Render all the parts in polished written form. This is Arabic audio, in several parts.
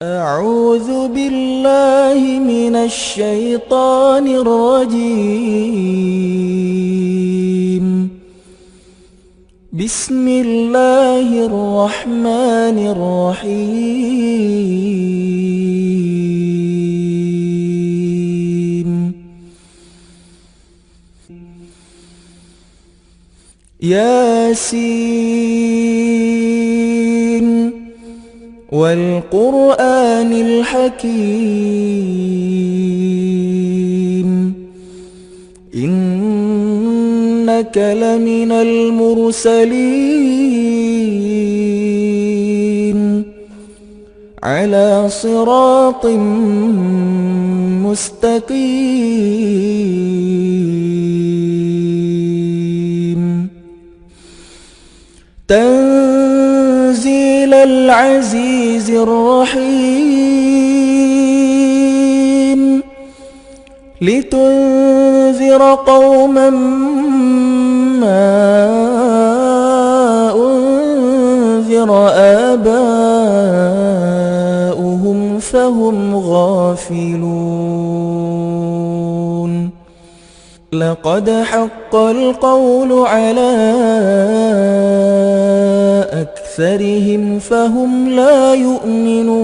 أعوذ بالله من الشيطان الرجيم. بسم الله الرحمن الرحيم. ياسين والقرآن الحكيم إنك لمن المرسلين على صراط مستقيم تنزيل العزيز الرحيم لتنذر قوما ما أنذر آباؤهم فهم غافلون لقد حق القول على أكثرهم فهم لا يؤمنون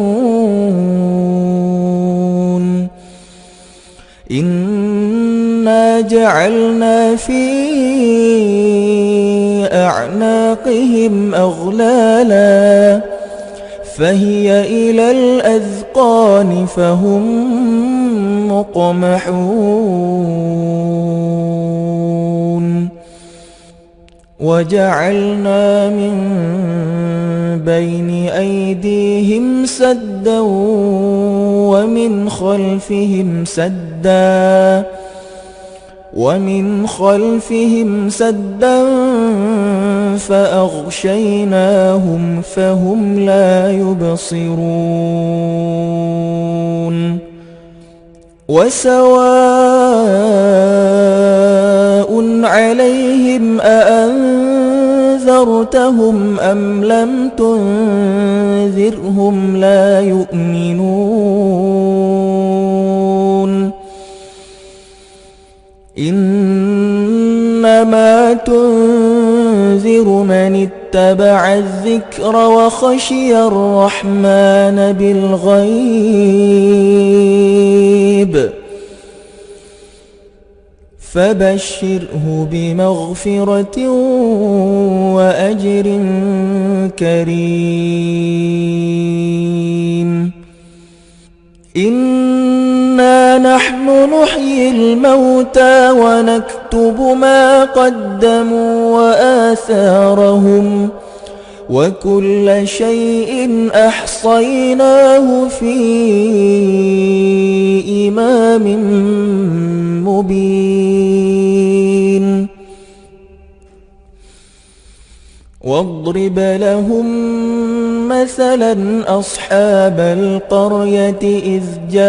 إنا جعلنا في أعناقهم أغلالا فهي إلى الأذقان فهم مقمحون وجعلنا من بين أيديهم سدا ومن خلفهم سدا فأغشيناهم فهم لا يبصرون وسواء عليهم أأنذرتهم أم لم تنذرهم لا يؤمنون إنما تنذر من اتبع الذكر وخشي الرحمن بالغيب فبشره بمغفرة وأجر كريم إنا نحن نحيي الموتى ونكتب ما قدموا وآثارهم وكل شيء أحصيناه في إمام مبين واضرب لهم مثلا أصحاب القرية إذ جاءها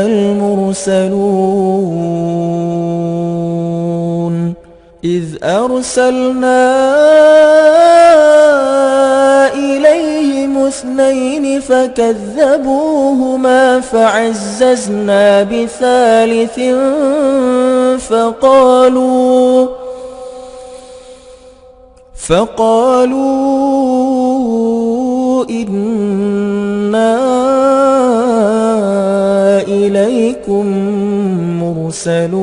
المرسلون إذ أرسلنا إليهم اثنين فكذبوهما فعززنا بثالث فقالوا إنا إليكم مرسلون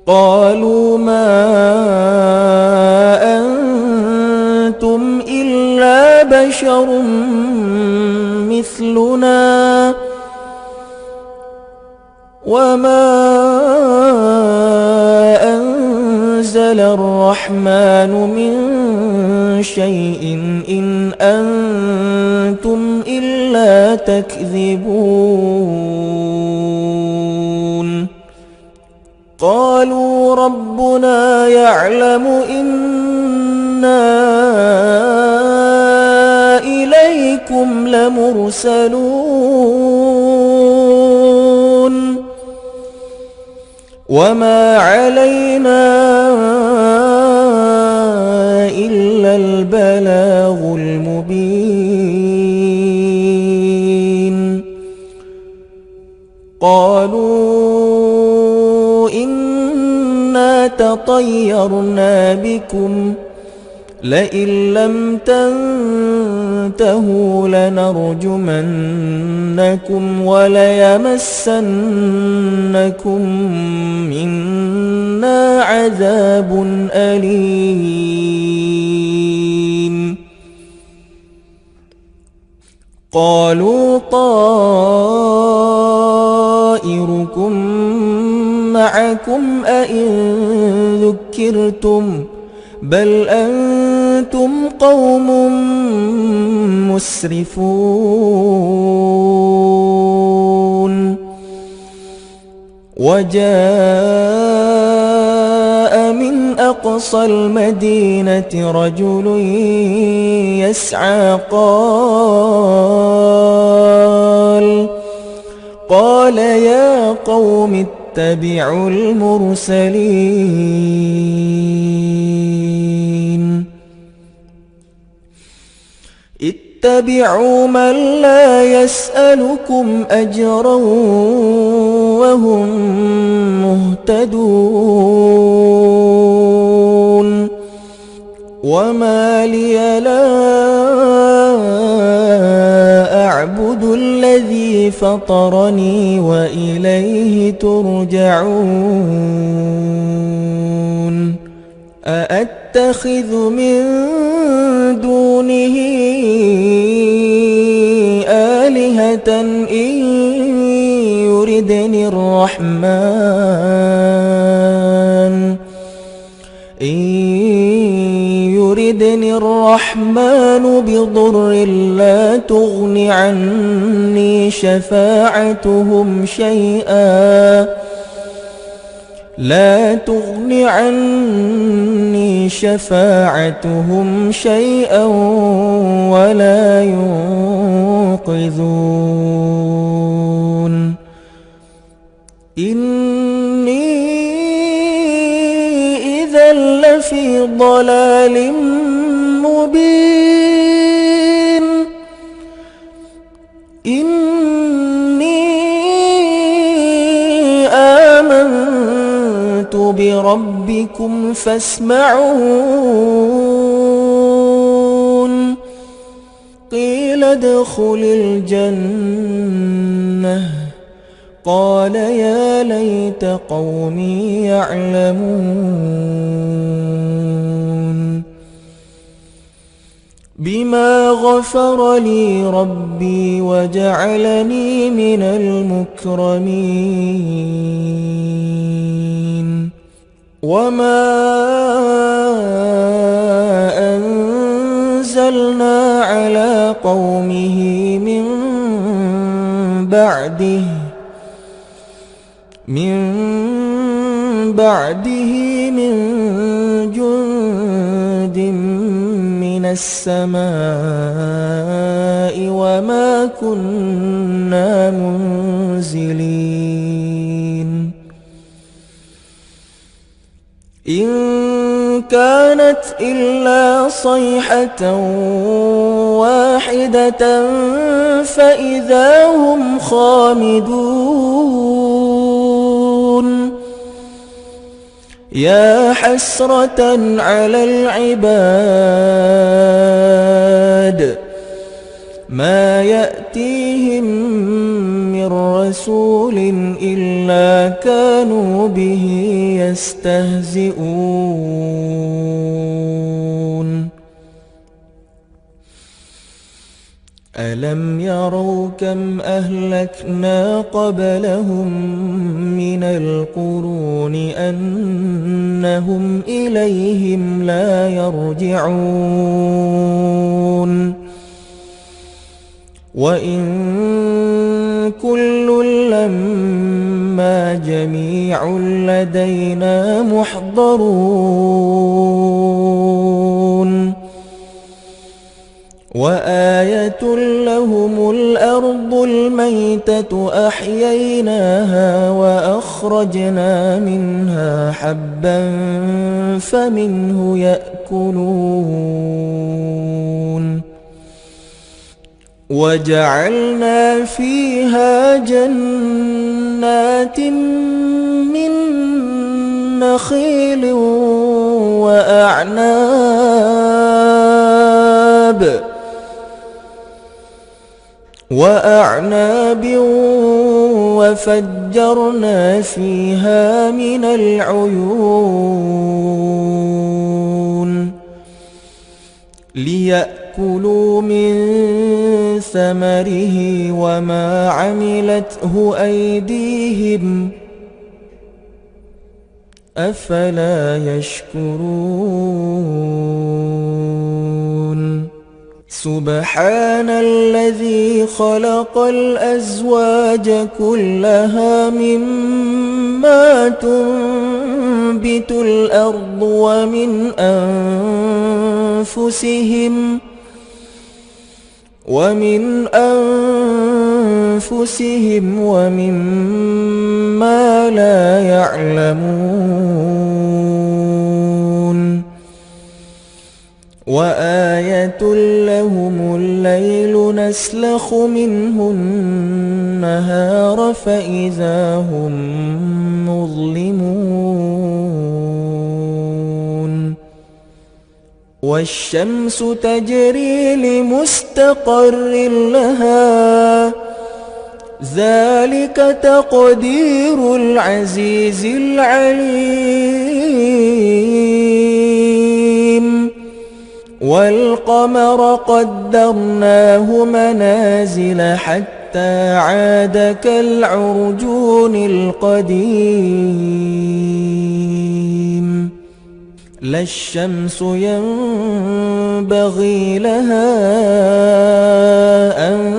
قالوا ما أنتم إلا بشر مثلنا وما أنزل الرحمن من شيء إن أنتم إلا تكذبون قالوا ربنا يعلم إنا إليكم لمرسلون وما علينا لطيرنا بكم لئن لم تنتهوا لنرجمنكم وليمسنكم منا عذاب أليم. قالوا طائركم معكم أئن ذكرتم بل أنتم قوم مسرفون. وجاء من أقصى المدينة رجل يسعى قال يا قوم اتبعوا المرسلين اتبعوا من لا يسألكم أجرا وهم مهتدون. وما لي لا أعبد الذي فطرني وإليه ترجعون. أأتخذ من دونه آلهة إن يردني الرحمن بضر لا تغن عني شفاعتهم شيئا ولا ينقذون. إني إذا لفي ضلال مبين. إني آمنت بربكم فاسمعون. قيل ادخل الجنة قال يا ليت قومي يعلمون. بما غفر لي ربي وجعلني من المكرمين. وما أنزلنا على قومه من بعده من جند من السماء وما كنا منزلين. إن كانت إلا صيحة واحدة فإذا هم خامدون. يا حسرة على العباد ما يأتيهم من رسول إلا كانوا به يستهزئون. ألم يروا كم أهلكنا قبلهم من القرون أنهم إليهم لا يرجعون. وإن كل لما جميع لدينا محضرون. وآية لهم الأرض الميتة أحييناها وأخرجنا منها حبا فمنه يأكلون. وجعلنا فيها جنات من نخيل وأعناب وفجرنا فيها من العيون ليأكلوا من ثمره وما عملته أيديهم أفلا يشكرون سبحان الذي خلق الأزواج كلها مما تنبت الأرض ومن أنفسهم ومما لا يعلمون وآية لهم الليل نسلخ منه النهار فإذا هم مظلمون والشمس تجري لمستقر لها ذلك تقدير العزيز العليم والقمر قدرناه منازل حتى عاد كالعرجون القديم لا الشمس ينبغي لها أن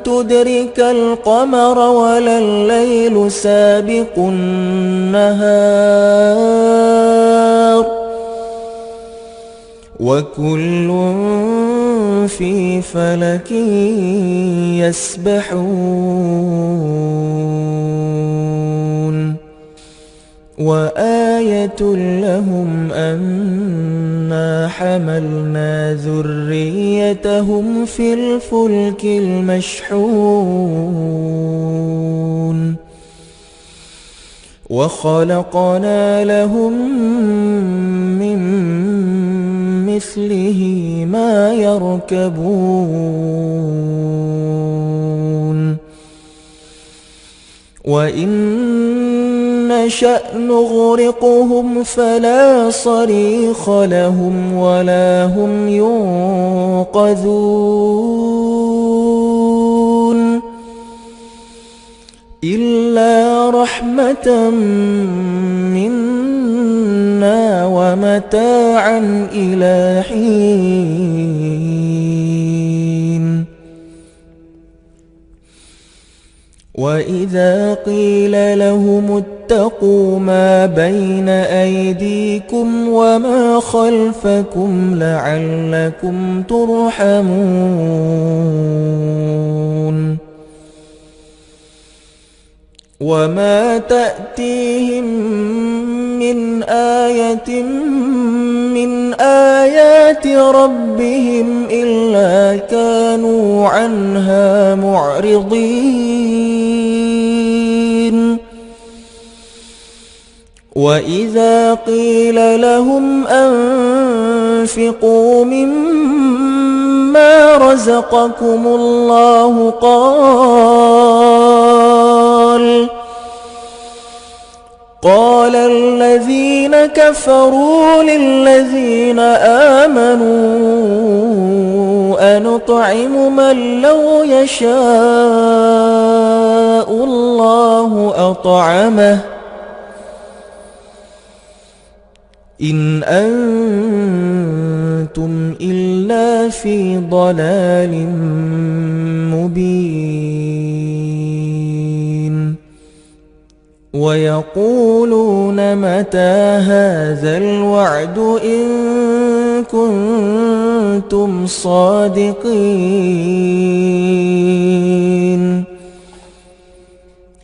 تدرك القمر ولا الليل سابق النهار وكل في فلك يسبحون وآية لهم أنا حملنا ذريتهم في الفلك المشحون وخلقنا لهم من مثله ما يركبون وإن نشأ نغرقهم فلا صريخ لهم ولا هم ينقذون إلا رحمة منا ومتاعا إلى حين وإذا قيل لهم اتقوا ما بين أيديكم وما خلفكم لعلكم ترحمون وما تأتيهم من آية من آيات ربهم إلا كانوا عنها معرضين وإذا قيل لهم أنفقوا مما رزقكم الله قال الذين كفروا للذين آمنوا أنطعم من لو يشاء الله أطعمه إن أنتم إلا في ضلال مبين ويقولون متى هذا الوعد إن كنتم صادقين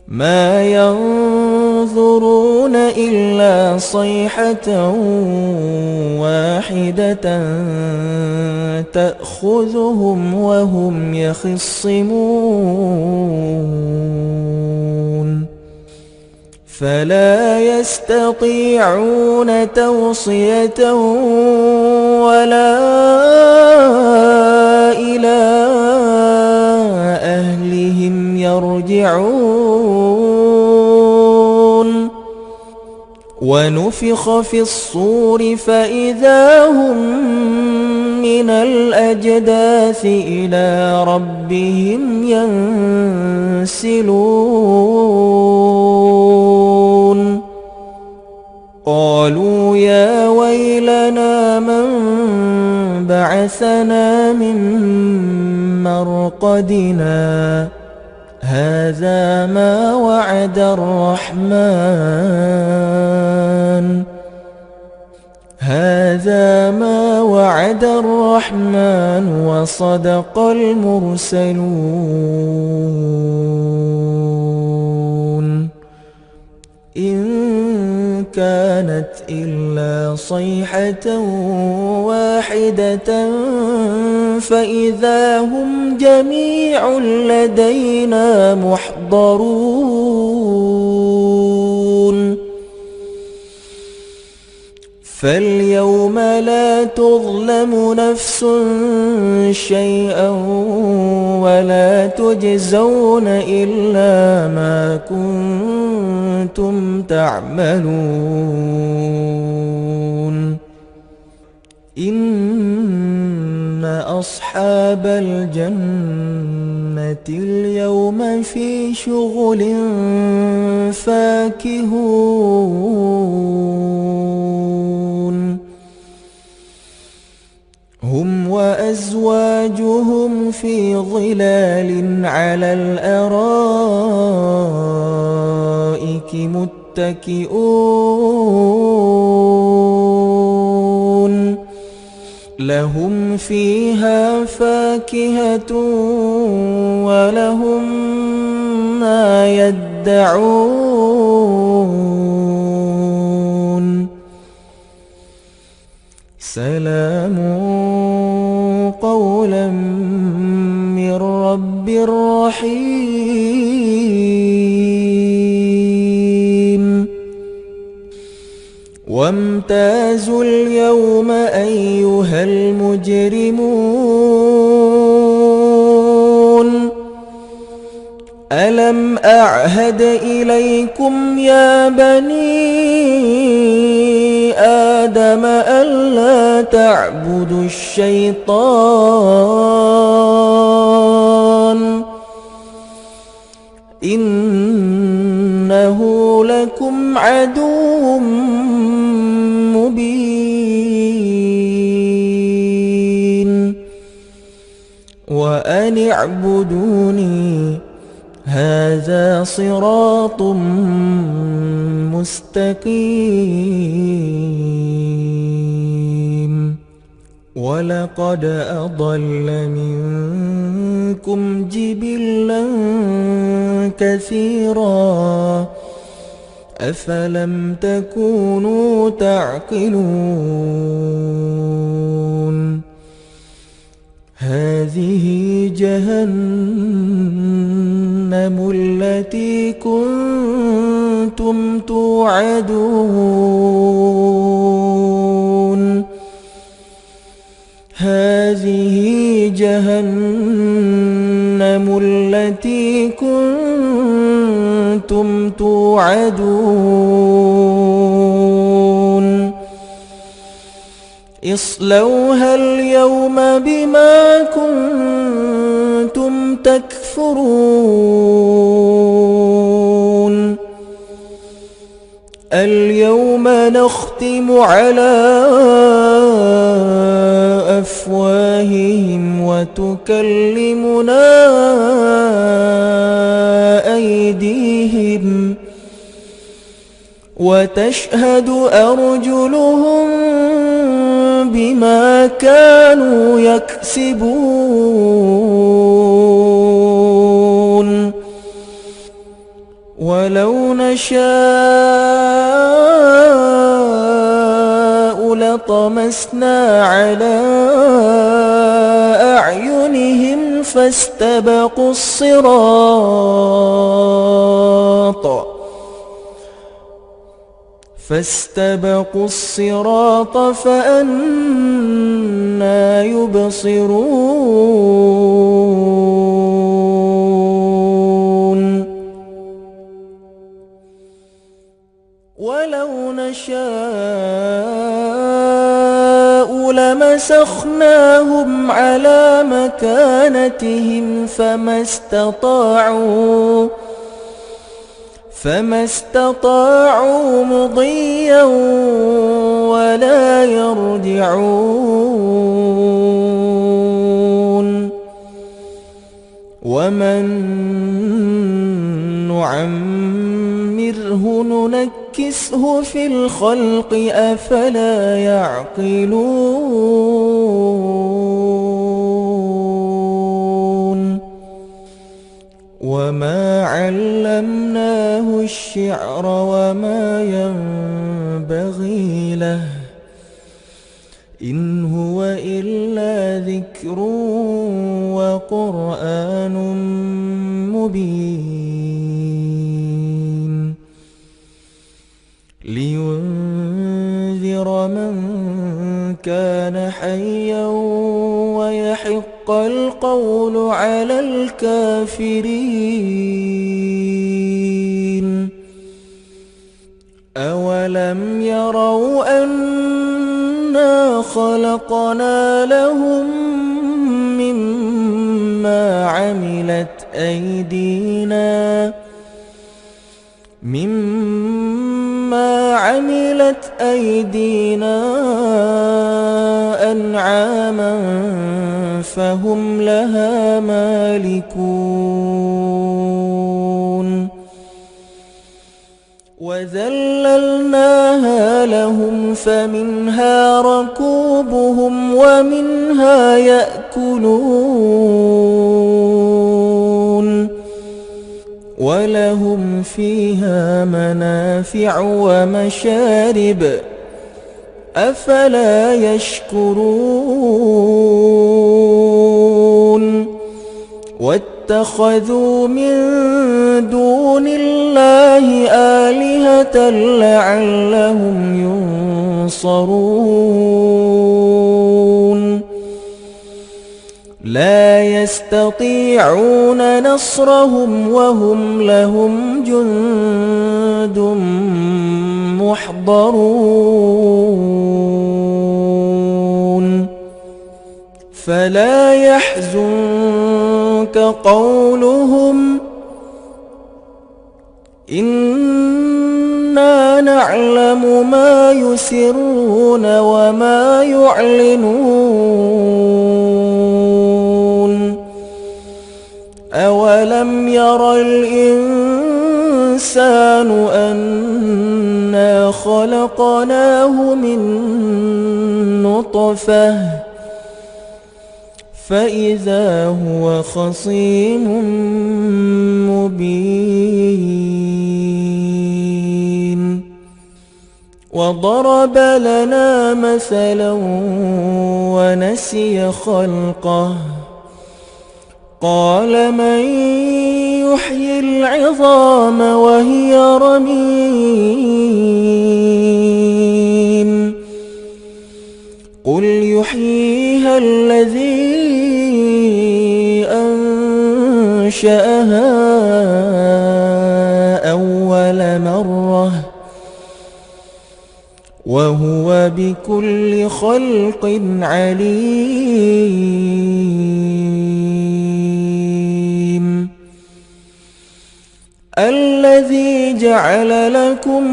ما ينظرون إلا صيحة واحدة تأخذهم وهم يخصمون فلا يستطيعون توصية ولا إلى أهلهم يرجعون ونفخ في الصور فإذا هم من الأجداث إلى ربهم ينسلون قالوا يا ويلنا من بعثنا من مرقدنا هذا ما وعد الرحمن وصدق المرسلون إن كانت إلا صيحة واحدة فإذا هم جميع لدينا محضرون فاليوم لا تظلم نفس شيئا ولا تجزون إلا ما كنتم تعملون إن أصحاب الجنة اليوم في شغل فاكهون هم وأزواجهم في ظلال على الأرائك متكئون لهم فيها فاكهة ولهم ما يدعون سلام قولا من رب رحيم وامتازوا اليوم أيها المجرمون ألم أعهد إليكم يا بني آدم ألا تعبدوا الشيطان إنه لكم عدو مبين وأن اعبدوني هذا صراط مستقيم ولقد أضل منكم جبلا كثيرا أفلم تكونوا تعقلون هذه جهنم التي كنتم توعدون هذه جهنم التي كنتم توعدون اصلوها اليوم بما كنتم تكفرون اليوم نختم على أفواههم وتكلمنا أيديهم وتشهد أرجلهم بما كانوا يكسبون ولو نشاء لطمسنا على أعينهم فاستبقوا الصراط فاستبقوا الصراط فأنى يبصرون ولو نشاء لمسخناهم على مكانتهم فما استطاعوا مضيا ولا يرجعون ومن نعمره ننكسه في الخلق أفلا يعقلون وما علمناه الشعر وما ينبغي له إن هو إلا ذكر وقرآن مبين لينذر من كان حيا ويحق القول على الكافرين أولم يروا أنا خلقنا لهم مما عملت أيدينا أنعاما فهم لها مالكون وذللناها لهم فمنها ركوبهم ومنها يأكلون ولهم فيها منافع ومشارب أفلا يشكرون واتخذوا من دون الله آلهة لعلهم ينصرون لا يستطيعون نصرهم وهم لهم جند محضرون فلا يحزنك قولهم إنا نعلم ما يسرون وما يعلنون أولم ير الإنسان أنا خلقناه من نطفة فإذا هو خصيم مبين وضرب لنا مثلا ونسي خلقه قال من يحيي العظام وهي رميم قل يحييها الذي أنشأها أول مرة وهو بكل خلق عليم الذي جعل لكم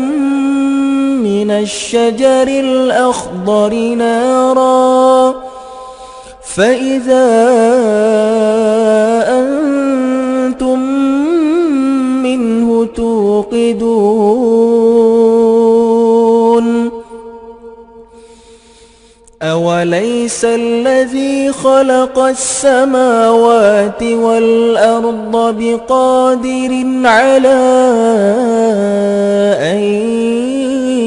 من الشجر الأخضر نارا فإذا أنتم منه توقدون أوليس الذي خلق السماوات والأرض بقادر على أن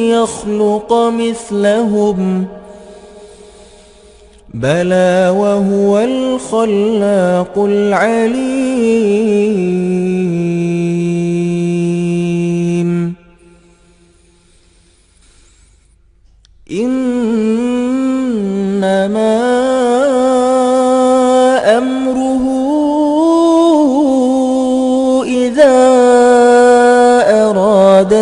يخلق مثلهم بلى وهو الخلاق العليم. أمره إذا أراد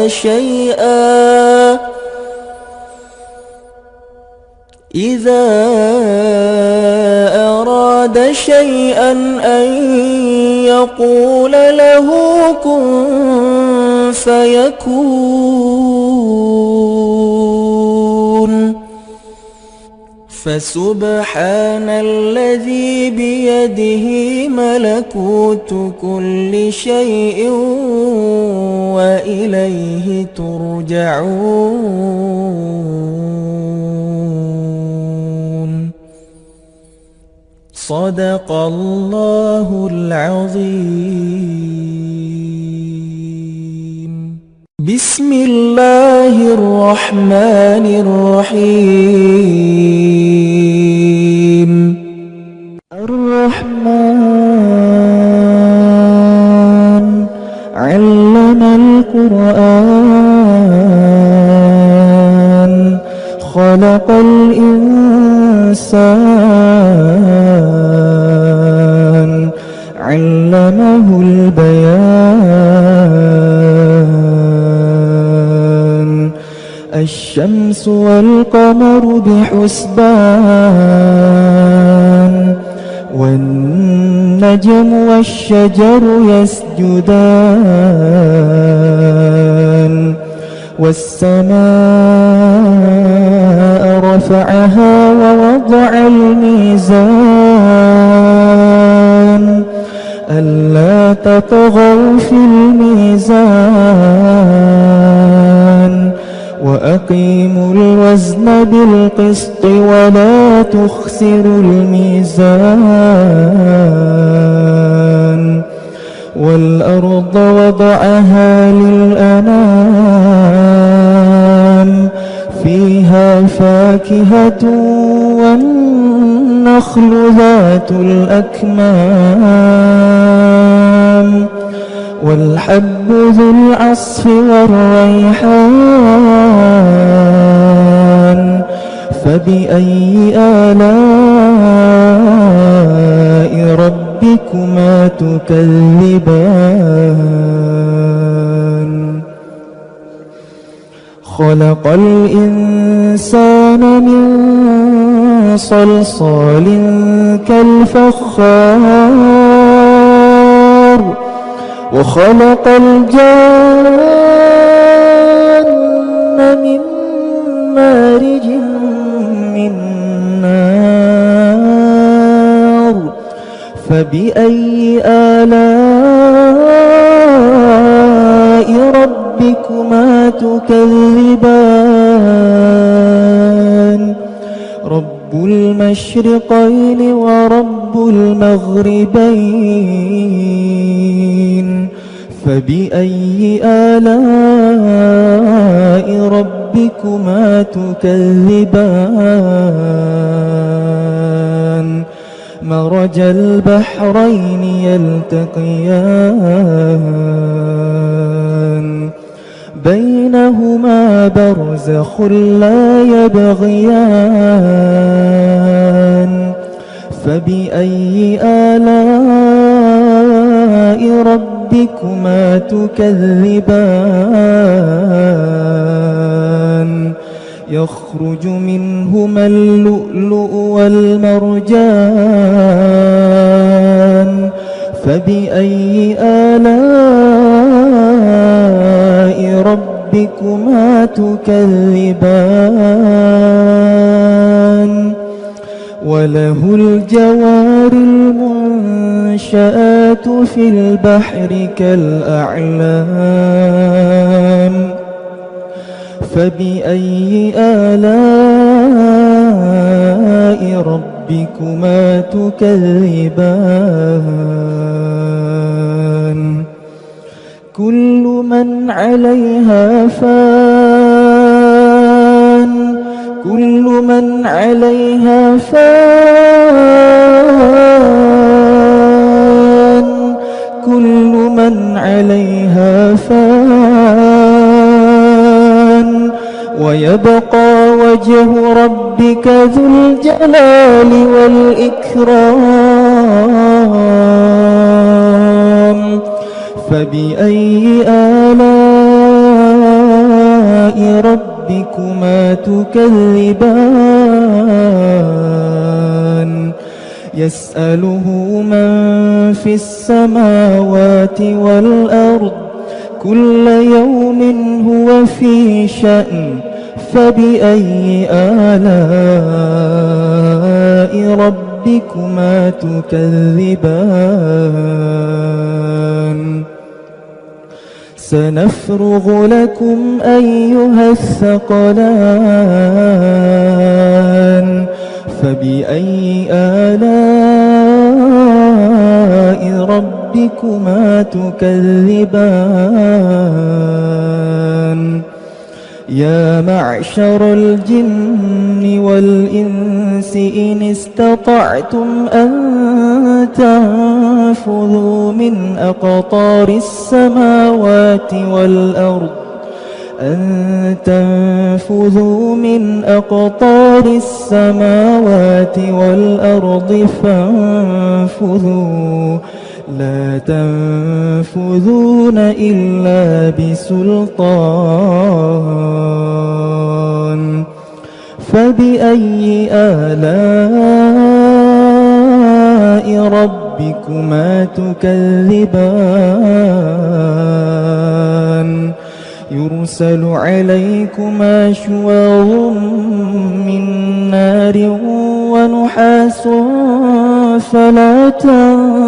شيئا أن يقول له كن فيكون. فسبحان الذي بيده ملكوت كل شيء وإليه ترجعون. صدق الله العظيم. بسم الله الرحمن الرحيم. الرحمن علم القرآن خلق الإنسان علمه البيان. الشمس والقمر بحسبان والنجم والشجر يسجدان. والسماء رفعها ووضع الميزان ألا تطغوا في الميزان وأقيموا الوزن بالقسط ولا تخسروا الميزان. والأرض وضعها للأنام فيها فاكهة والنخل ذات الأكمام والحب ذو العصف والريحان. فبأي آلاء ربكما تكذبان. خلق الإنسان من صلصال كالفخار وخلق الجن من مارج من نار. فبأي آلاء ربكما تكذبان. رب المشرقين ورب المغربين. فبأي آلاء ربكما تكذبان. مرج البحرين يلتقيان بينهما برزخ لا يبغيان. فبأي آلاء ربكما تكذبان. يخرج منهما اللؤلؤ والمرجان. فبأي آلاء ربكما تكذبان. وله الجوار المنشآت في البحر كالأعلام. فبأي آلاء ربكما تكذبان. كل من عليها فان. كل من عليها فان. كل من عليها فان. ويبقى وجه ربك ذو الجلال والإكرام. فبأي آلاء ربكما تكذبان يسأله من في السماوات والأرض كل يوم هو في شأن فبأي آلاء ربكما تكذبان سنفرغ لكم أيها الثقلان فبأي آلاء ربكما تكذبان يا معشر الجن والإنس إن استطعتم أن تنفذوا من أقطار السماوات والأرض فانفذوا لا تنفذون إلا بسلطان فبأي آلاء ربكما تكذبان يرسل عليكما شواظ من نار ونحاس فلا تنتصران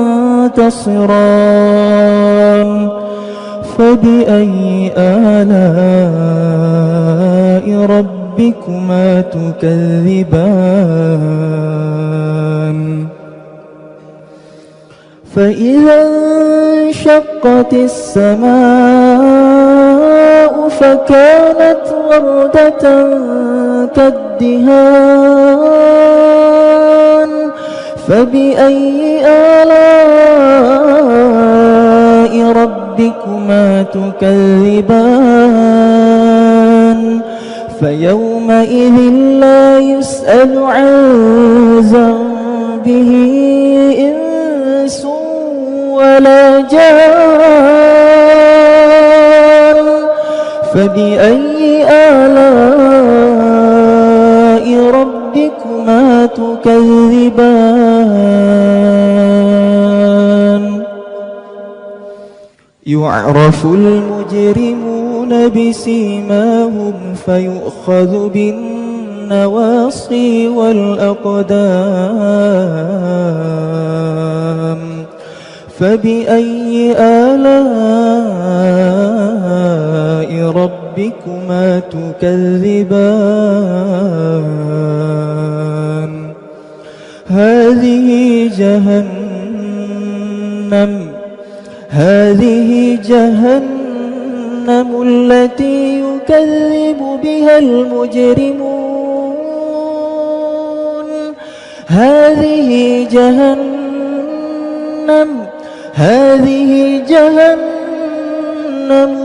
فبأي آلاء ربكما تكذبان فإذا انشقت السماء فكانت وردة كالدهان فبأي آلاء ربكما تكذبان فيومئذ لا يسأل عن ذنبه إنس ولا جان فبأي آلاء ربكما تكذبان يعرف المجرمون بسيماهم فيؤخذ بالنواصي والأقدام فبأي آلاء ربكما تكذبان هذه جهنم التي يكذب بها المجرمون هذه جهنم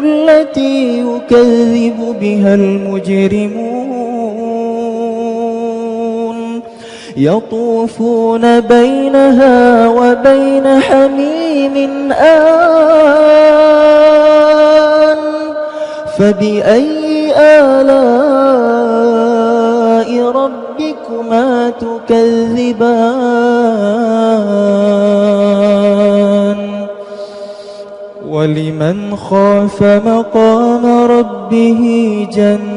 التي يكذب بها المجرمون يطوفون بينها وبين حميم آن فبأي آلاء ربكما تكذبان ولمن خاف مقام ربه جنتان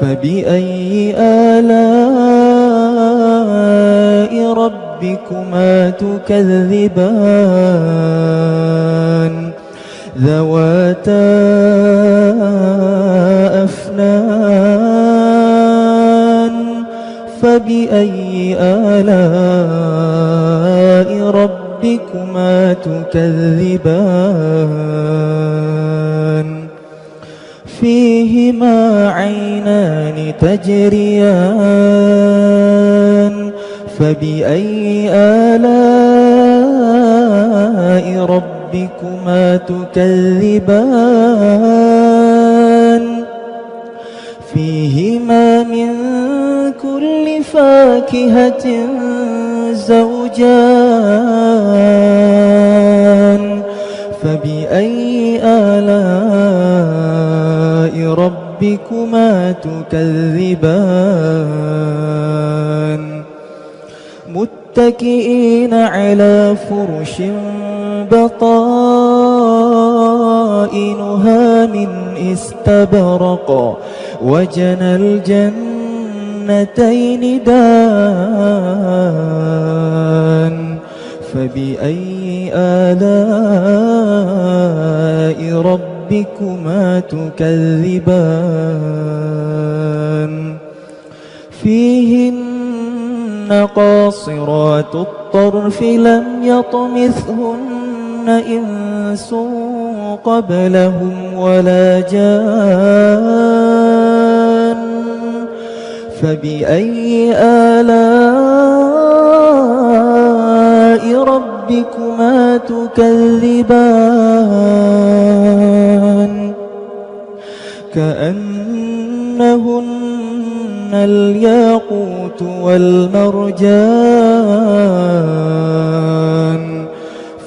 فبأي آلاء ربكما تكذبان ذواتا أفنان فبأي آلاء ربكما تكذبان فيهما عينان تجريان فبأي آلاء ربكما تكذبان فيهما من كل فاكهة زوجان المرجان فبأي آلاء ربكما تكذبان متكئين على فرش بطائنها من استبرق وجنى الجنتين دان فبأي آلاء ربكما تكذبان فيهن قاصرات الطرف لم يطمثهن إنس قبلهم ولا جان فبأي آلاء ربكما تكذبان كأنهن الياقوت والمرجان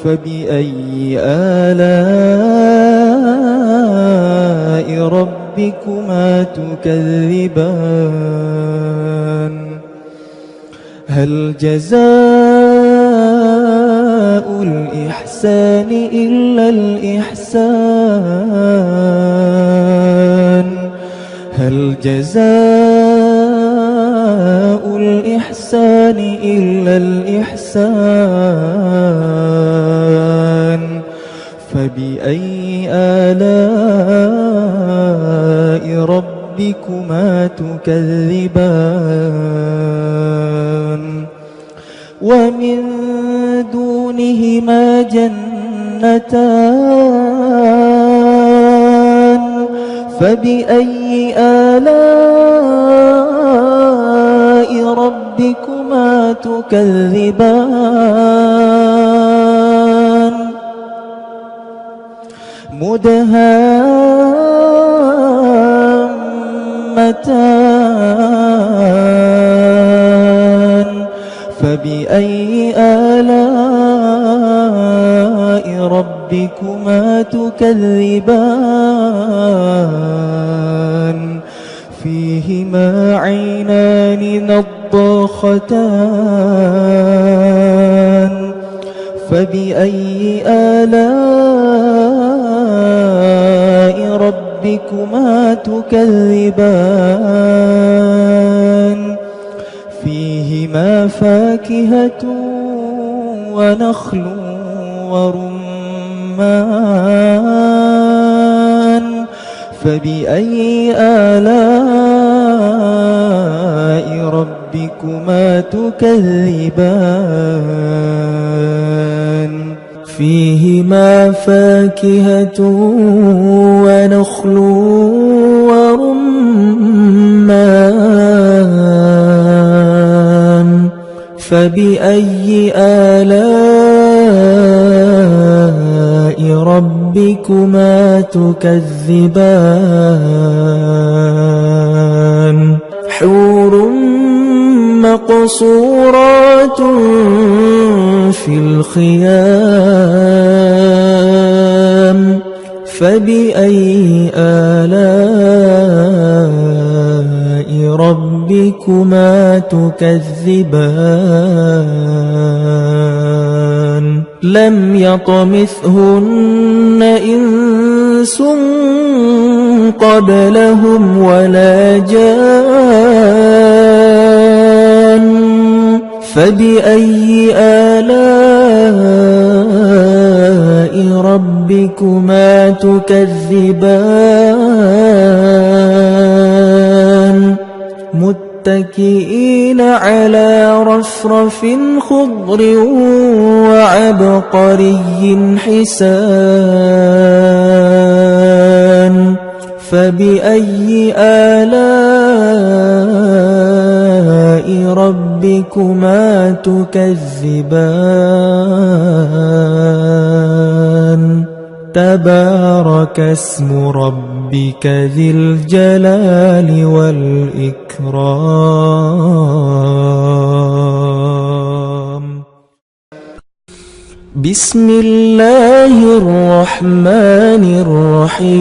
فبأي آلاء ربكما تكذبان هل جزاء الإحسان إلا الإحسان هل جزاء الإحسان إلا الإحسان فبأي آلاء ربكما تكذبان ومن دونهما جنتان فبأي آلاء ربكما تكذبان مدهامتان فبأي آلاء ربكما تكذبان فيهما عينان نضاختان فبأي آلاء ربكما تكذبان فيهما فاكهة ونخل ورمان فبأي آلاء ربكما تكذبان فيهما فاكهة ونخل ورمان فبأي آلاء ربكما تكذبان حور مقصورات في الخيام فبأي آلاء ربكما تكذبان لم يطمثهن إنس قبلهم ولا جان فبأي آلاء ربكما تكذبان متكئين على رفرف خضر وعبقري حسان فبأي آلاء ربكما تكذبان تبارك اسم ربك ذي الجلال والإكرام بسم الله الرحمن الرحيم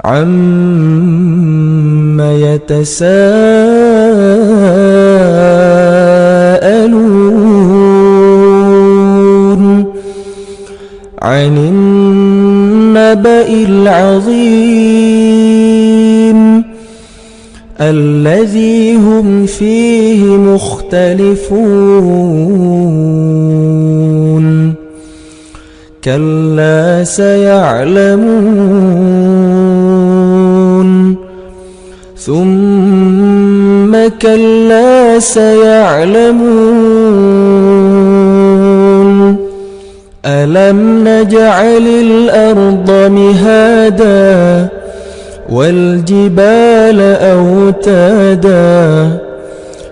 عما يتساءلون عن النبأ العظيم الذي هم فيه مختلفون كلا سيعلمون ثم كلا سيعلمون ألم نجعل الأرض مهادا والجبال أوتادا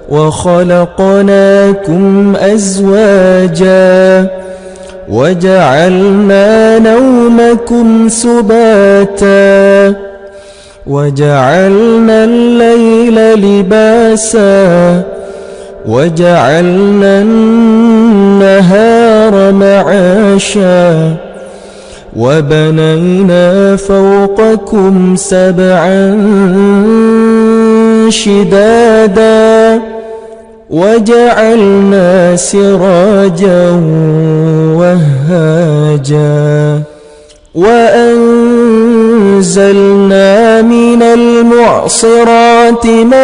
وخلقناكم أزواجا وجعلنا نومكم سباتا وجعلنا الليل لباسا وجعلنا النهار معاشا وبنينا فوقكم سبعا شدادا وجعلنا سراجا وهاجا وأنزلنا من المعصرات ماء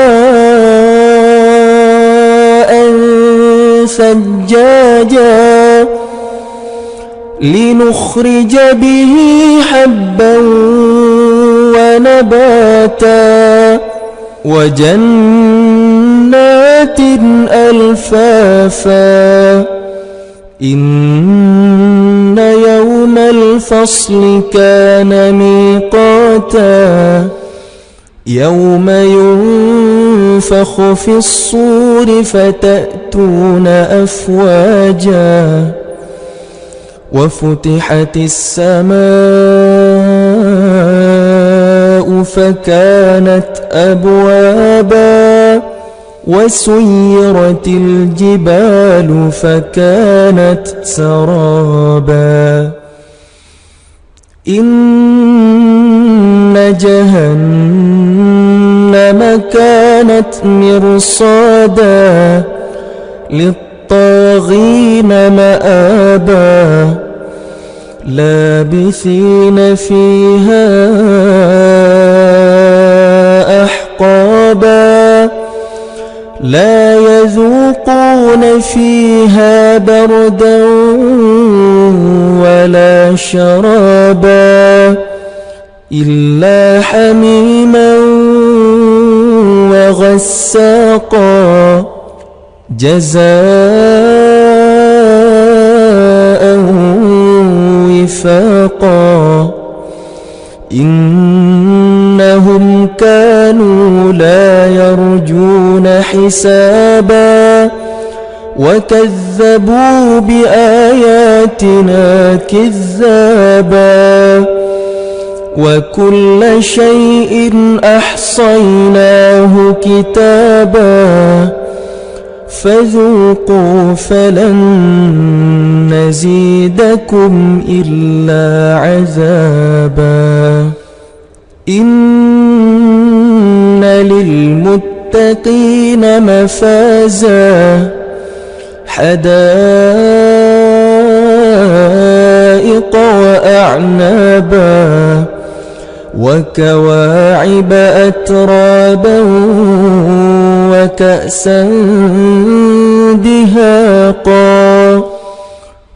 ثجاجا لنخرج به حبا ونباتا وجنات ألفافا إن يوم الفصل كان ميقاتا يوم ينفخ في الصور فتأتون أفواجا وفتحت السماء فكانت أبوابا وسيرت الجبال فكانت سرابا إن جهنم كانت مرصادا للطاغين مآبا لابثين فيها أحقابا لا يذوقون فيها بردا ولا شرابا إلا حميما وغساقا جزاء وفاقا إنهم كانوا لا يرجون حسابا وكذبوا بآياتنا كذابا وكل شيء أحصيناه كتابا فذوقوا فلن نزيدكم إلا عذابا إن للمتقين مفازا حدائق وأعنابا وكواعب أترابا وكأسا دهاقا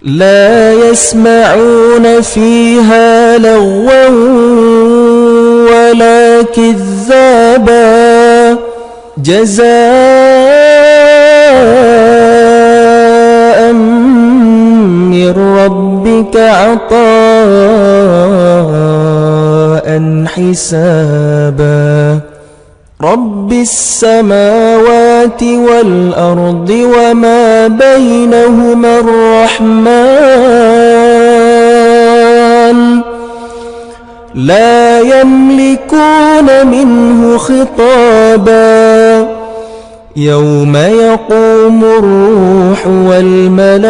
لا يسمعون فيها لغوا ولا كذابا جزاء من ربك عطاء حسابا رب السماوات والأرض وما بينهما الرحمن لا يملكون منه خطابا يوم يقوم الروح والملائكة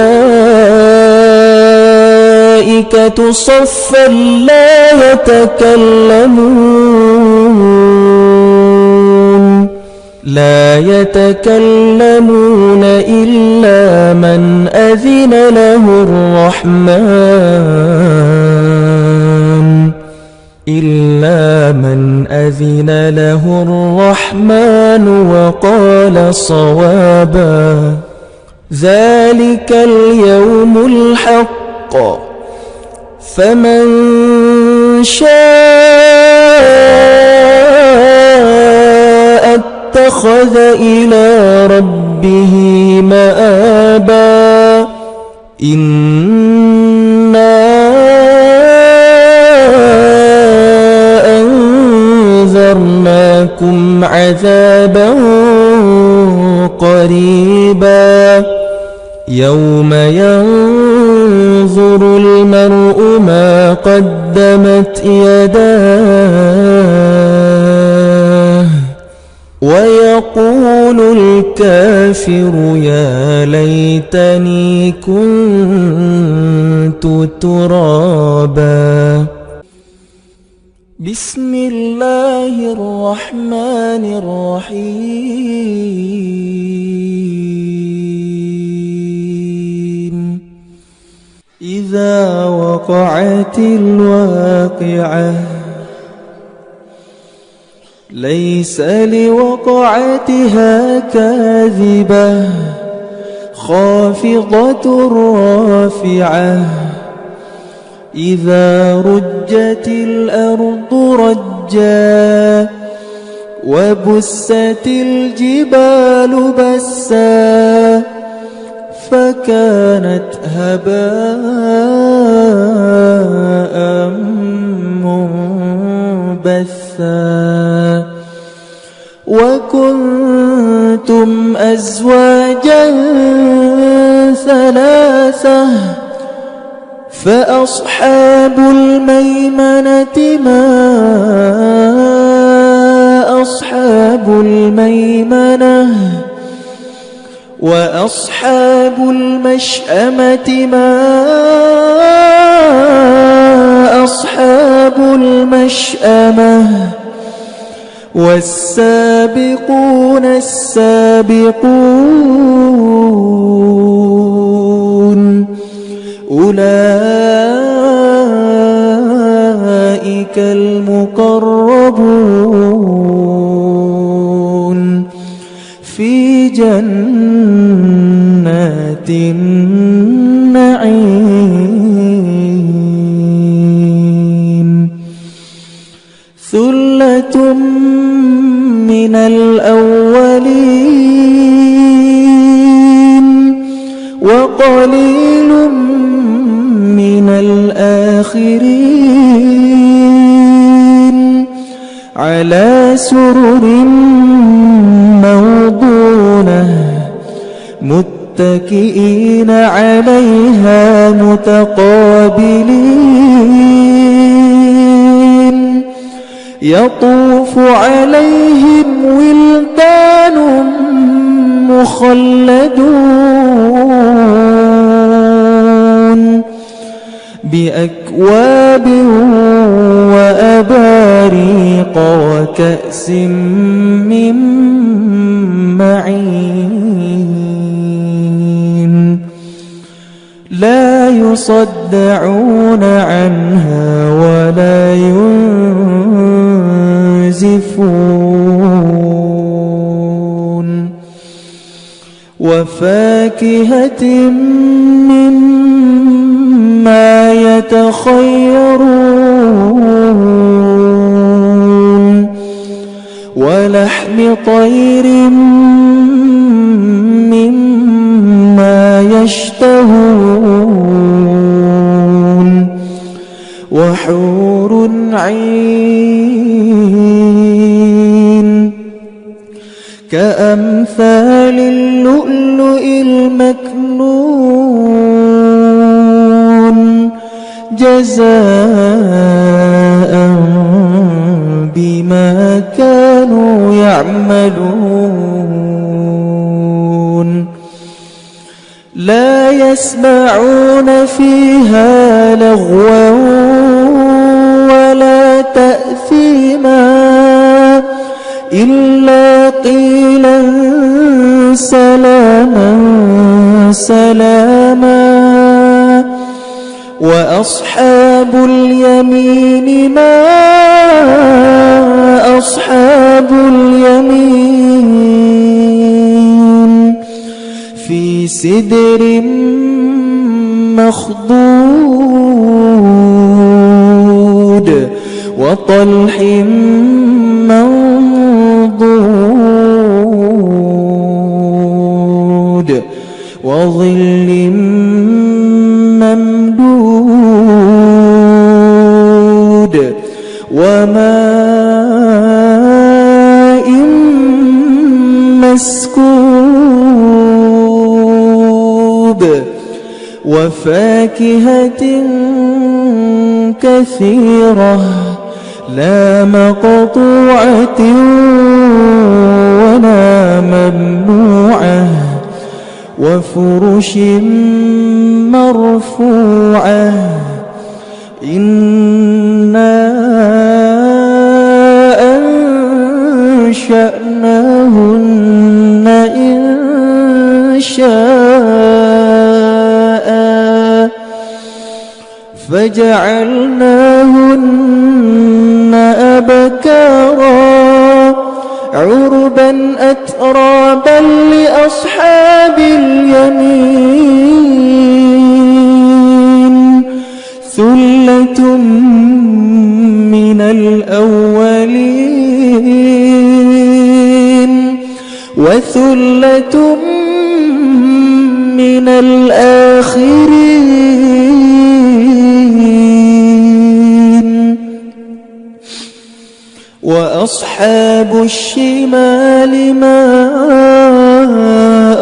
صفا لا يتكلمون إلا من أذن له الرحمن وقال صوابا. ذلك اليوم الحق، فمن شاء اتخذ إلى ربه مآبا. إنا أنذرناكم عذابا قريبا يوم ينظر المرء ما قدمت يداه ويقول الكافر يا ليتني كنت ترابا. بسم الله الرحمن الرحيم. إذا وقعت الواقعة ليس لوقعتها كاذبة خافضة رافعة. إذا رجت الأرض رجا وبست الجبال بسا فكانت هباء منبثا. وكنتم أزواجا ثلاثة فأصحاب الميمنة ما أصحاب الميمنة وأصحاب المشأمة ما أصحاب المشأمة. والسابقون السابقون أولئك المقربون في جنات النعيم. ثلة من الأولين وقليل من الآخرين على سرر موضونة متكئين عليها متقابلين. يطوف عليهم ولدان مخلدون بأكواب وأباريق وكأس من معين. لا يصدعون عنها ولا ينزفون. وفاكهة مما يتخيرون ولحم طير مما يشتهون. وحور عين كأمثال اللؤلؤ المكنون جزاء بما كانوا يعملون. لا يسمعون فيها لغوا ولا تأثيما إلا قيلا سلاما سلاما وأصحاب اليمين ما أصحاب اليمين في سدر مخضود وطلح منضود وظل ممدود وماء مسكوب وفاكهة كثيرة لا مقطوعة ولا ممنوعة وفرش مرفوعة إنا أنشأناهن إنشاء فجعلناهن أبكارا عربا أترابا لأصحاب اليمين ثلة من الأولين وثلة من الآخرين وأصحاب الشمال ما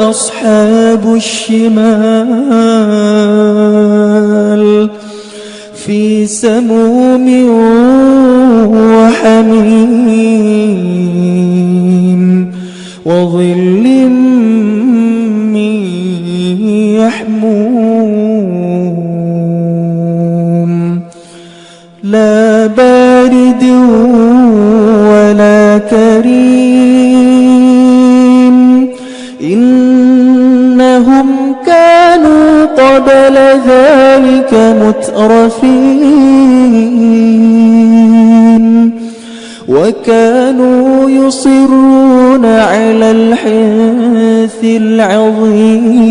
أصحاب الشمال في سموم وحميم وظل من يحموم لا بارد ولا كريم إنهم كانوا قبل ذلك مترفين وكانوا يصرون على الحنث العظيم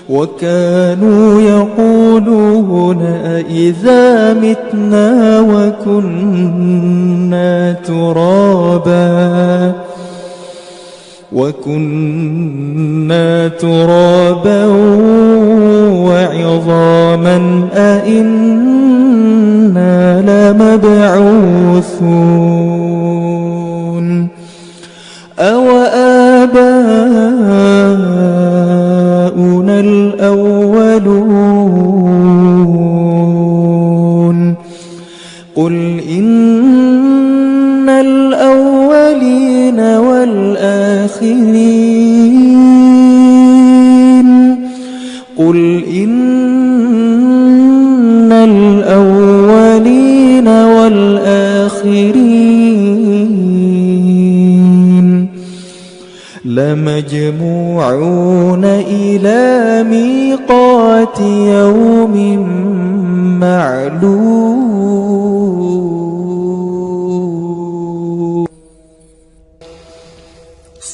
وكانوا يقولون أإذا متنا وكنا ترابا وعظاما أإنا لمبعوثون أوآباؤنا الأولون قل إن الأولين والآخرين قل إن الأولين والآخرين لمجموعون إلى ميقات يوم معلوم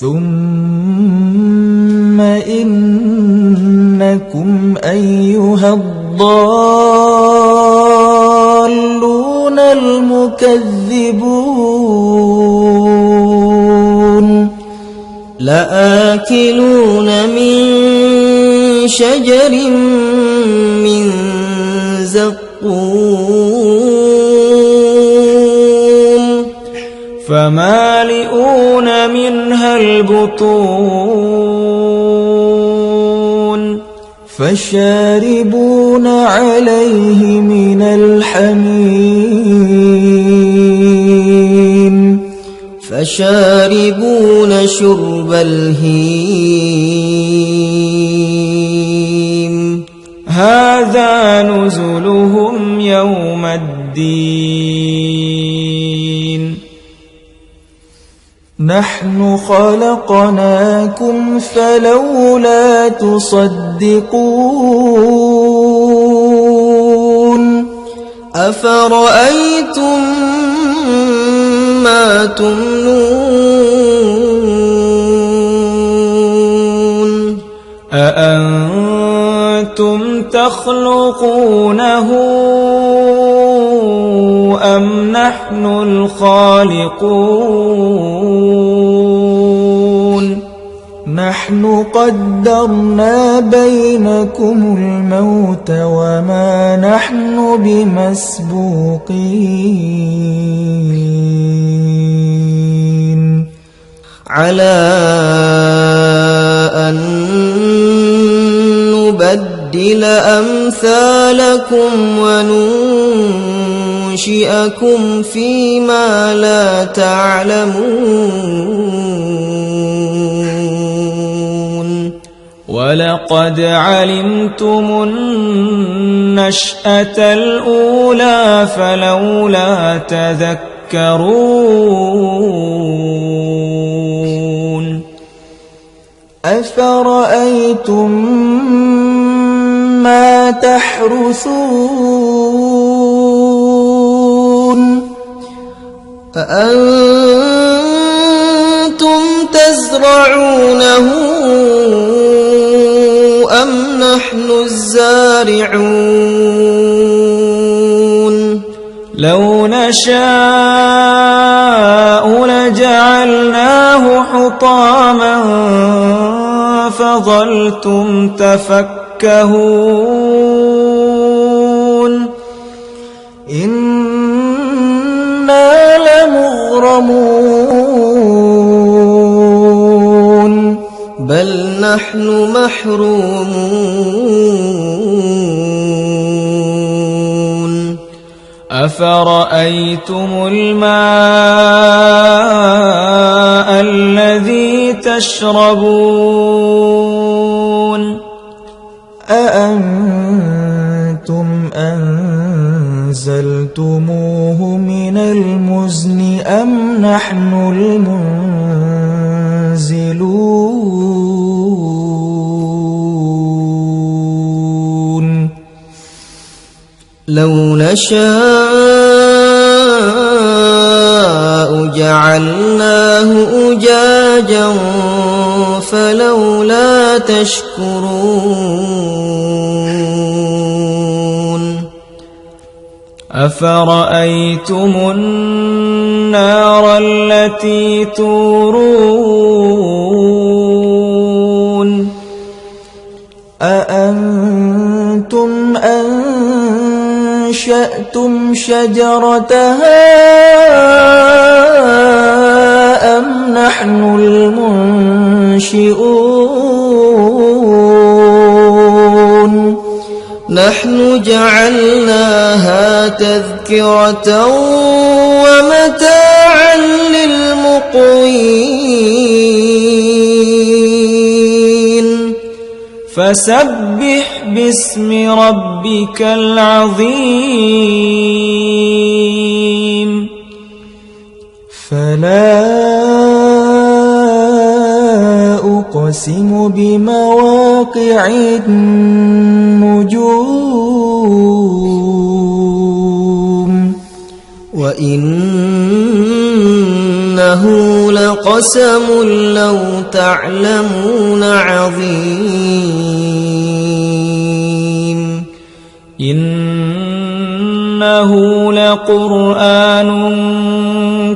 ثم إنكم أيها الضالون المكذبون لآكلون من شجر من زقوم فمالئون منها البطون فشاربون عليه من الحميم فشاربون شرب الهيم هذا نزلهم يوم الدين نحن خلقناكم فلولا تصدقون أفرأيتم ما تمنون أأنتم تخلقونه أم نحن الخالقون نحن قدرنا بينكم الموت وما نحن بمسبوقين على أن نبدل أمثالكم وننشئكم فيما لا تعلمون ولقد علمتم النشأة الأولى فلولا تذكرون أفرأيتم ما تحرثون أأنتم تزرعونه أم نحن الزارعون لو نشاء لجعلناه حطاما فظلتم تفكهون إنا لمغرمون بل نحن محرومون أفرأيتم الماء الذي تشربون أأنتم أنزلتموه من المزن أم نحن المنزلون لو نشاء جعلناه أجاجا فلولا تشكرون أفرأيتم النار التي تورون أأنتم أنشأتم شجرتها أم نحن المنشئون نحن جعلناها تذكرة ومتاعا للمقوين فسبح باسم ربك العظيم فلا أقسم بمواقع النجوم وإنه لقسم لو تعلمون عظيم إنه لقرآن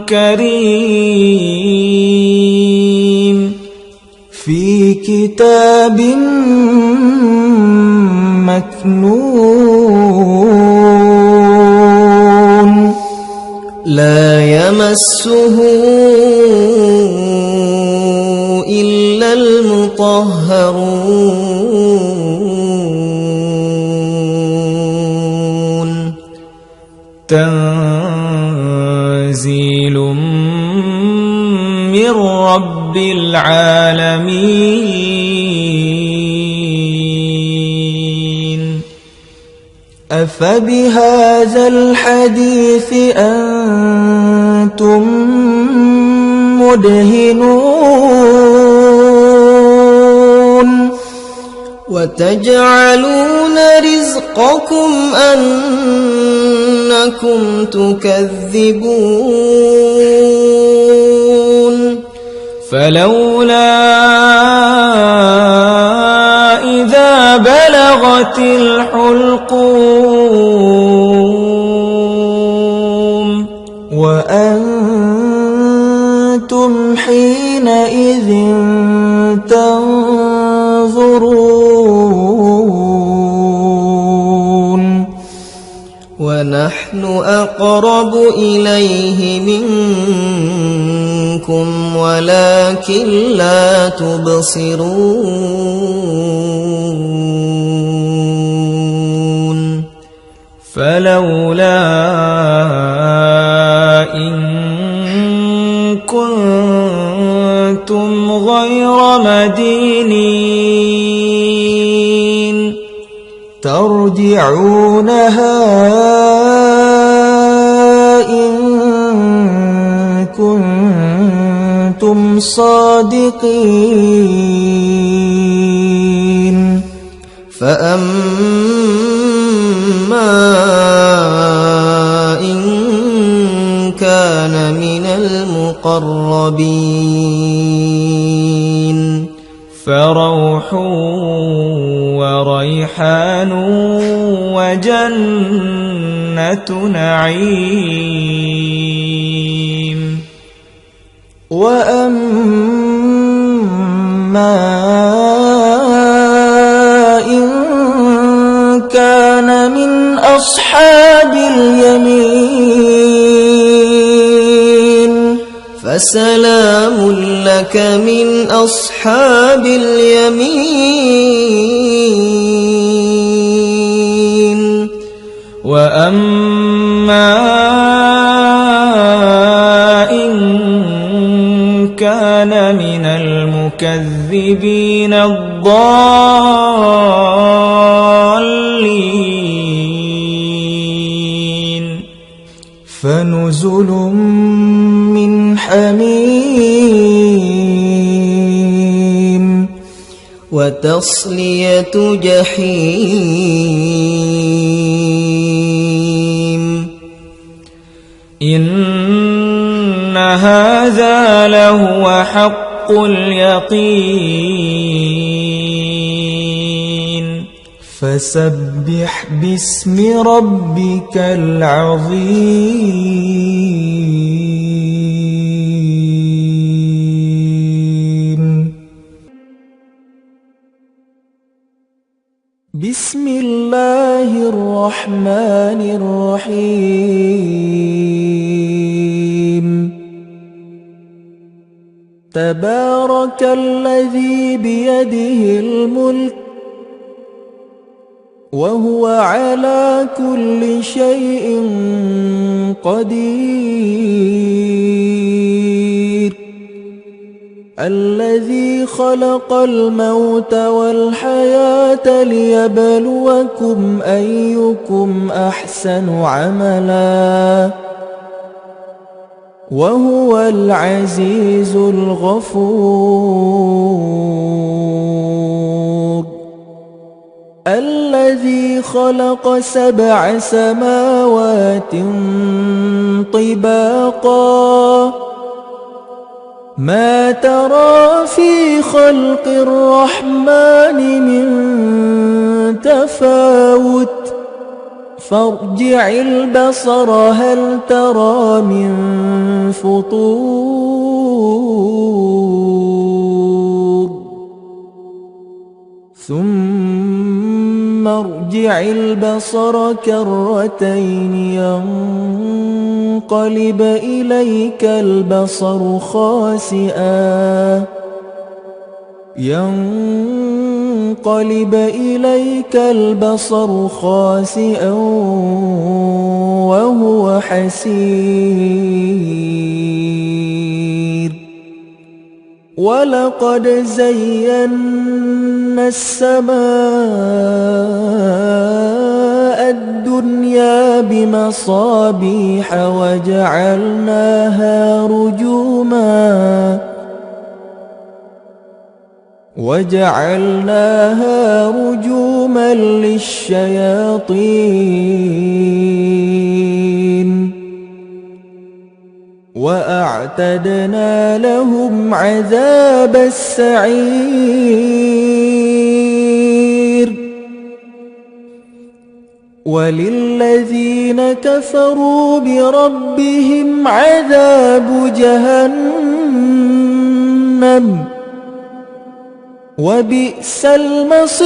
كريم في كتاب مكنون لا يمسه إلا المطهرون تنزيل من رب العالمين. أفبهذا الحديث أنتم مدهنون وتجعلون رزقكم أنكم تكذبون فلولا إذا بلغت الحلقوم وأنتم حينئذ تنظرون ونحن أقرب إليه منكم ولكن لا تبصرون فلولا إن كنتم غير مدينين ترجعونها إن كنتم صادقين فأما إن كان من المقربين فروح وريحان وجنة نعيم. وأما إن كان من أصحاب اليمين فسلام لك من أصحاب اليمين وأما إن كان من المكذبين الضالين فنزل من حميم وتصلية جحيم. إن هذا لهو حق اليقين. فسبح باسم ربك العظيم. بسم الله الرحمن الرحيم. تبارك الذي بيده الملك وهو على كل شيء قدير. الذي خلق الموت والحياة ليبلوكم أيكم أحسن عملا وهو العزيز الغفور. الذي خلق 7 سماوات طباقا ما ترى في خلق الرحمن من تفاوت فارجع البصر هل ترى من فطور ثم ارجع البصر كرتين ينقلب إليك البصر خاسئا وهو حسير ولقد زينا السماء الدنيا بمصابيح وجعلناها رجوما للشياطين وأعتدنا لهم عذاب السعير وللذين كفروا بربهم عذاب جهنم وبئس المصير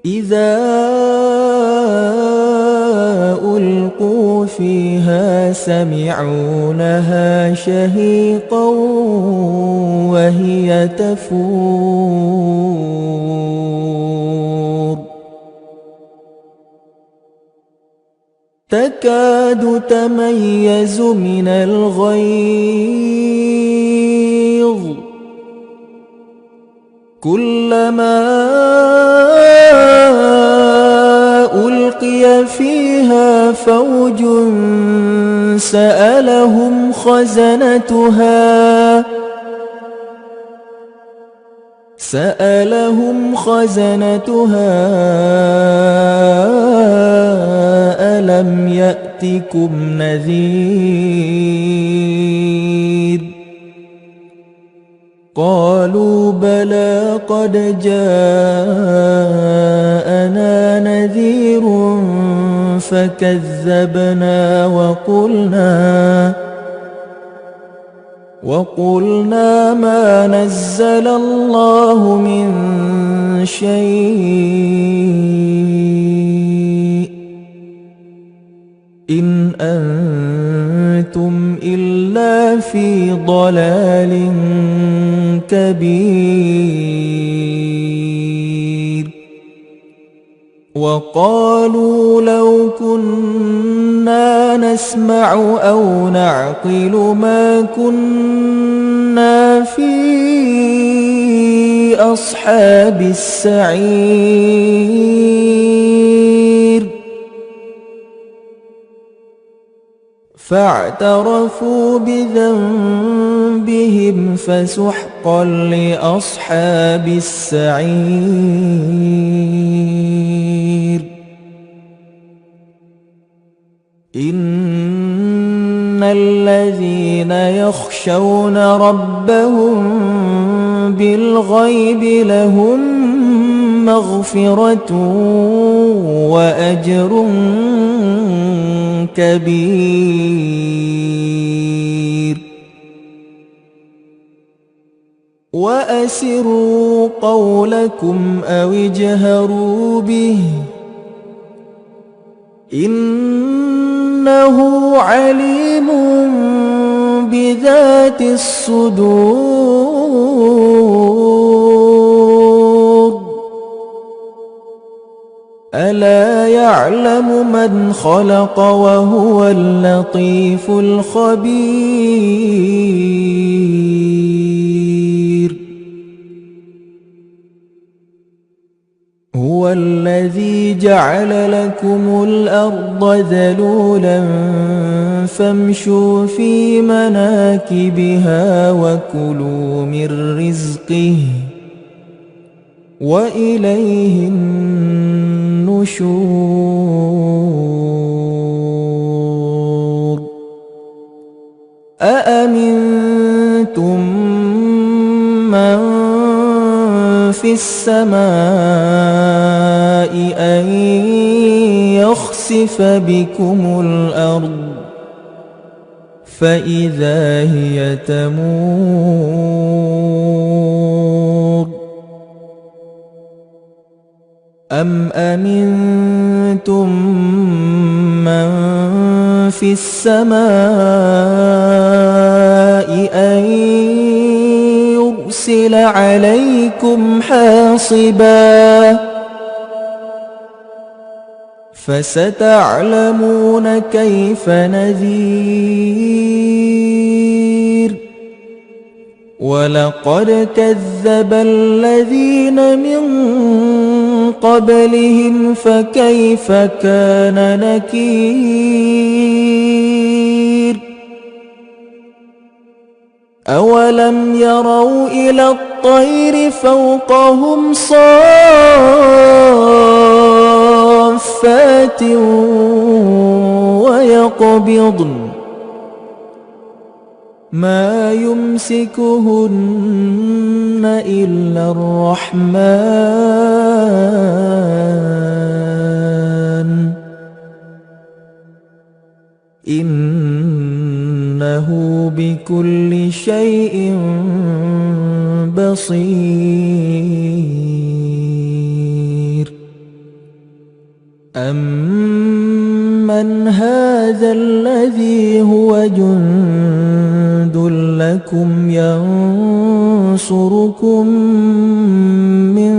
إذا ألقوا فيها سمعوا لها شهيقا وهي تفور تكاد تميز من الغيظ كلما ألقي فيها فوج سألهم خزنتها ألم يأتكم نذير قالوا بلى قد جاءنا نذير فكذبنا وقلنا ما نزل الله من شيء إن أنتم إلا في ضلال كبير وقالوا لو كنا نسمع أو نعقل ما كنا في أصحاب السعير فاعترفوا بذنبهم فسحقا لأصحاب السعير إن الذين يخشون ربهم بالغيب لهم مغفرة وأجر كبير وأسروا قولكم أو اجهروا به إنه عليم بذات الصدور ألا يعلم من خلق وهو اللطيف الخبير هو الذي جعل لكم الأرض ذلولا فامشوا في مناكبها وكلوا من رزقه وإليه النشور أأمنتم من في السماء أن يخسف بكم الأرض فإذا هي تمور أم أمنتم من في السماء أن يرسل يرسل عليكم حاصبا فستعلمون كيف نذير ولقد كذب الذين من قبلهم فكيف كان نكير أولم يروا إلى الطير فوقهم صافات ويقبضن ما يمسكهن إلا الرحمن إنه بكل شيء بصير أمن هذا الذي هو جند لكم ينصركم من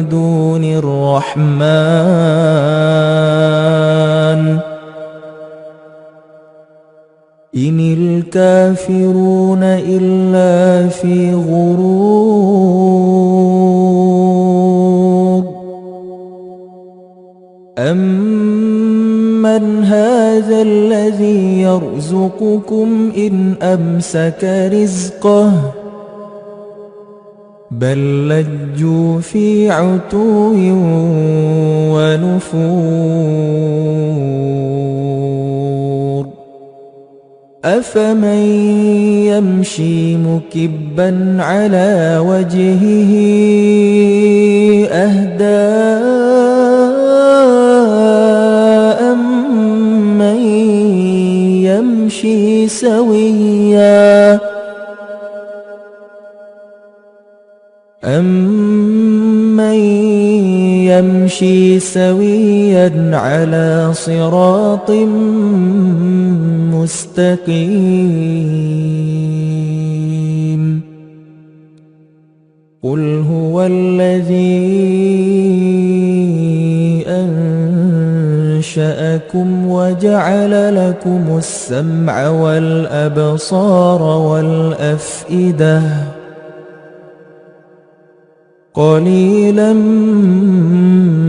دون الرحمن إن الكافرون إلا في غرور أمن هذا الذي يرزقكم إن أمسك رزقه بل لجوا في عتو ونفور أفمن يمشي مكبا على وجهه أهدى أمن يمشي سويا على صراط مستقيم قل هو الذي أنشأكم وجعل لكم السمع والأبصار والأفئدة قليلا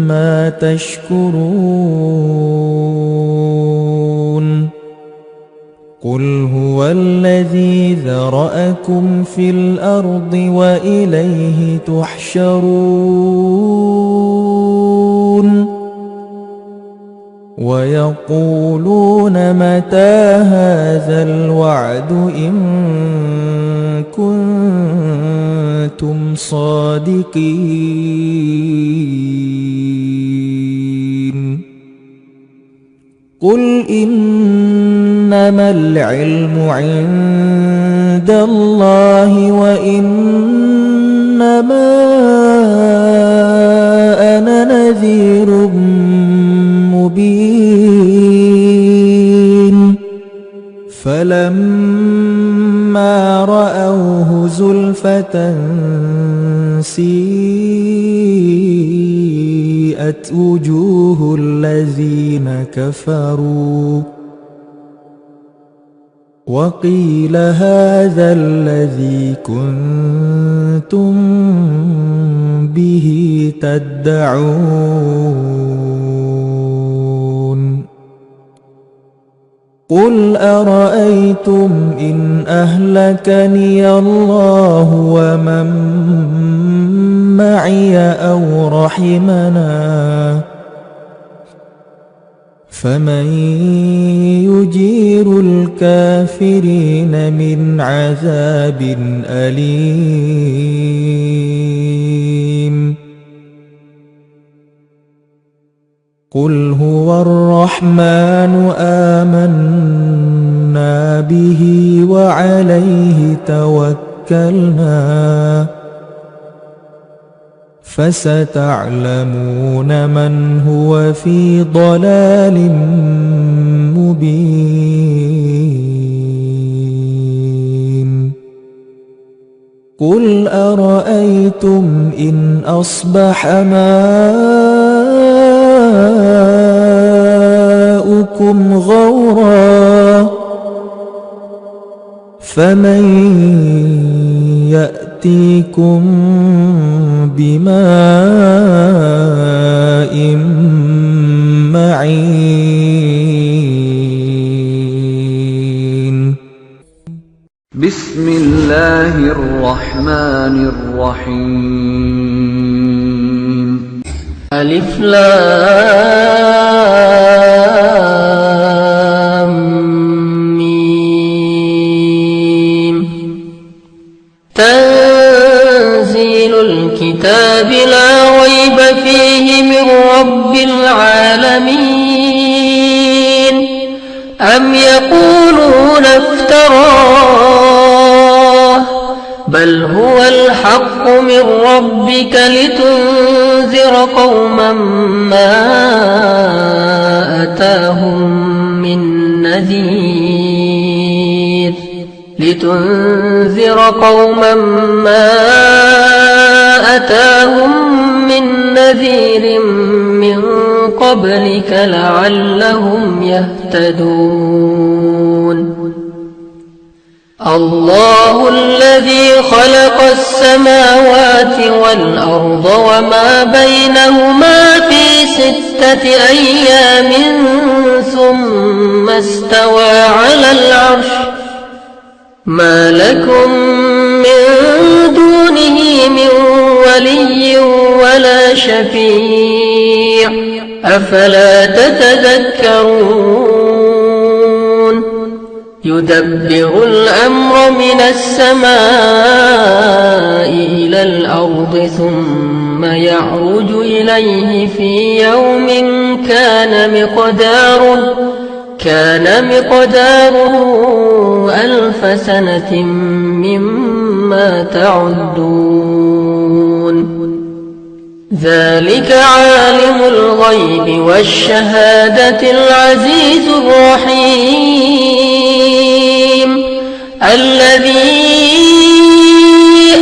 ما تشكرون قل هو الذي ذرأكم في الأرض وإليه تحشرون ويقولون متى هذا الوعد إن كنتم صادقين قل إنما العلم عند الله وإنما أنا نذير مبين فلما رأوه زلفة سيئت وجوه الذين كفروا وقيل هذا الذي كنتم به تدعون قل أرأيتم إن أهلكني الله ومن معي أو رحمنا فمن يجير الكافرين من عذاب أليم قل هو الرحمن آمنا به وعليه توكلنا فستعلمون من هو في ضلال مبين قل أرأيتم إن أصبح ماؤكم غورا فمن يأتيكم بماء معين. بسم الله الرحمن الرحيم. ألف لام ميم. تنزيل الكتاب لا ريب فيه من رب العالمين. أم يقولون افتراه بل هو الحق من ربك لتنذر قوما ما أتاهم من نذير من قبلك لعلهم يهتدون. الله الذي خلق السماوات والأرض وما بينهما في 6 أيام ثم استوى على العرش. ما لكم من دونه من ولي ولا شفيع أفلا تتذكرون. يدبر الأمر من السماء إلى الأرض ثم يعرج إليه في يوم كان مقداره 1000 سنة مما تعدون. ذلك عالم الغيب والشهادة العزيز الرحيم الذي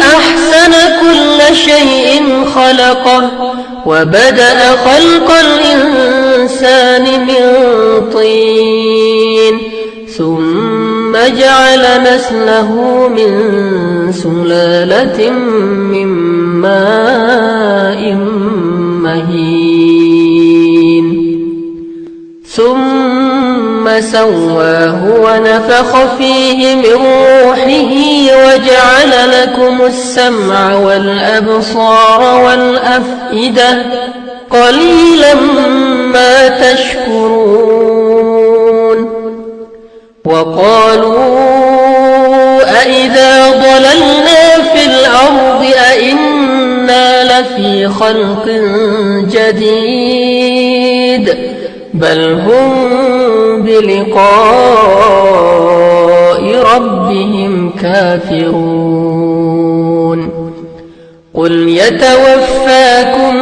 أحسن كل شيء خلقه وبدأ خلق الإنسان من طين ثم جعل نسله من سلالة من ماء مهين ثم سواه ونفخ فيه من روحه وجعل لكم السمع والأبصار والأفئدة قليلا ما تشكرون. وقالوا أإذا ضللنا في الأرض أإنا لفي خلق جديد بل هم بلقاء ربهم كافرون. قل يتوفاكم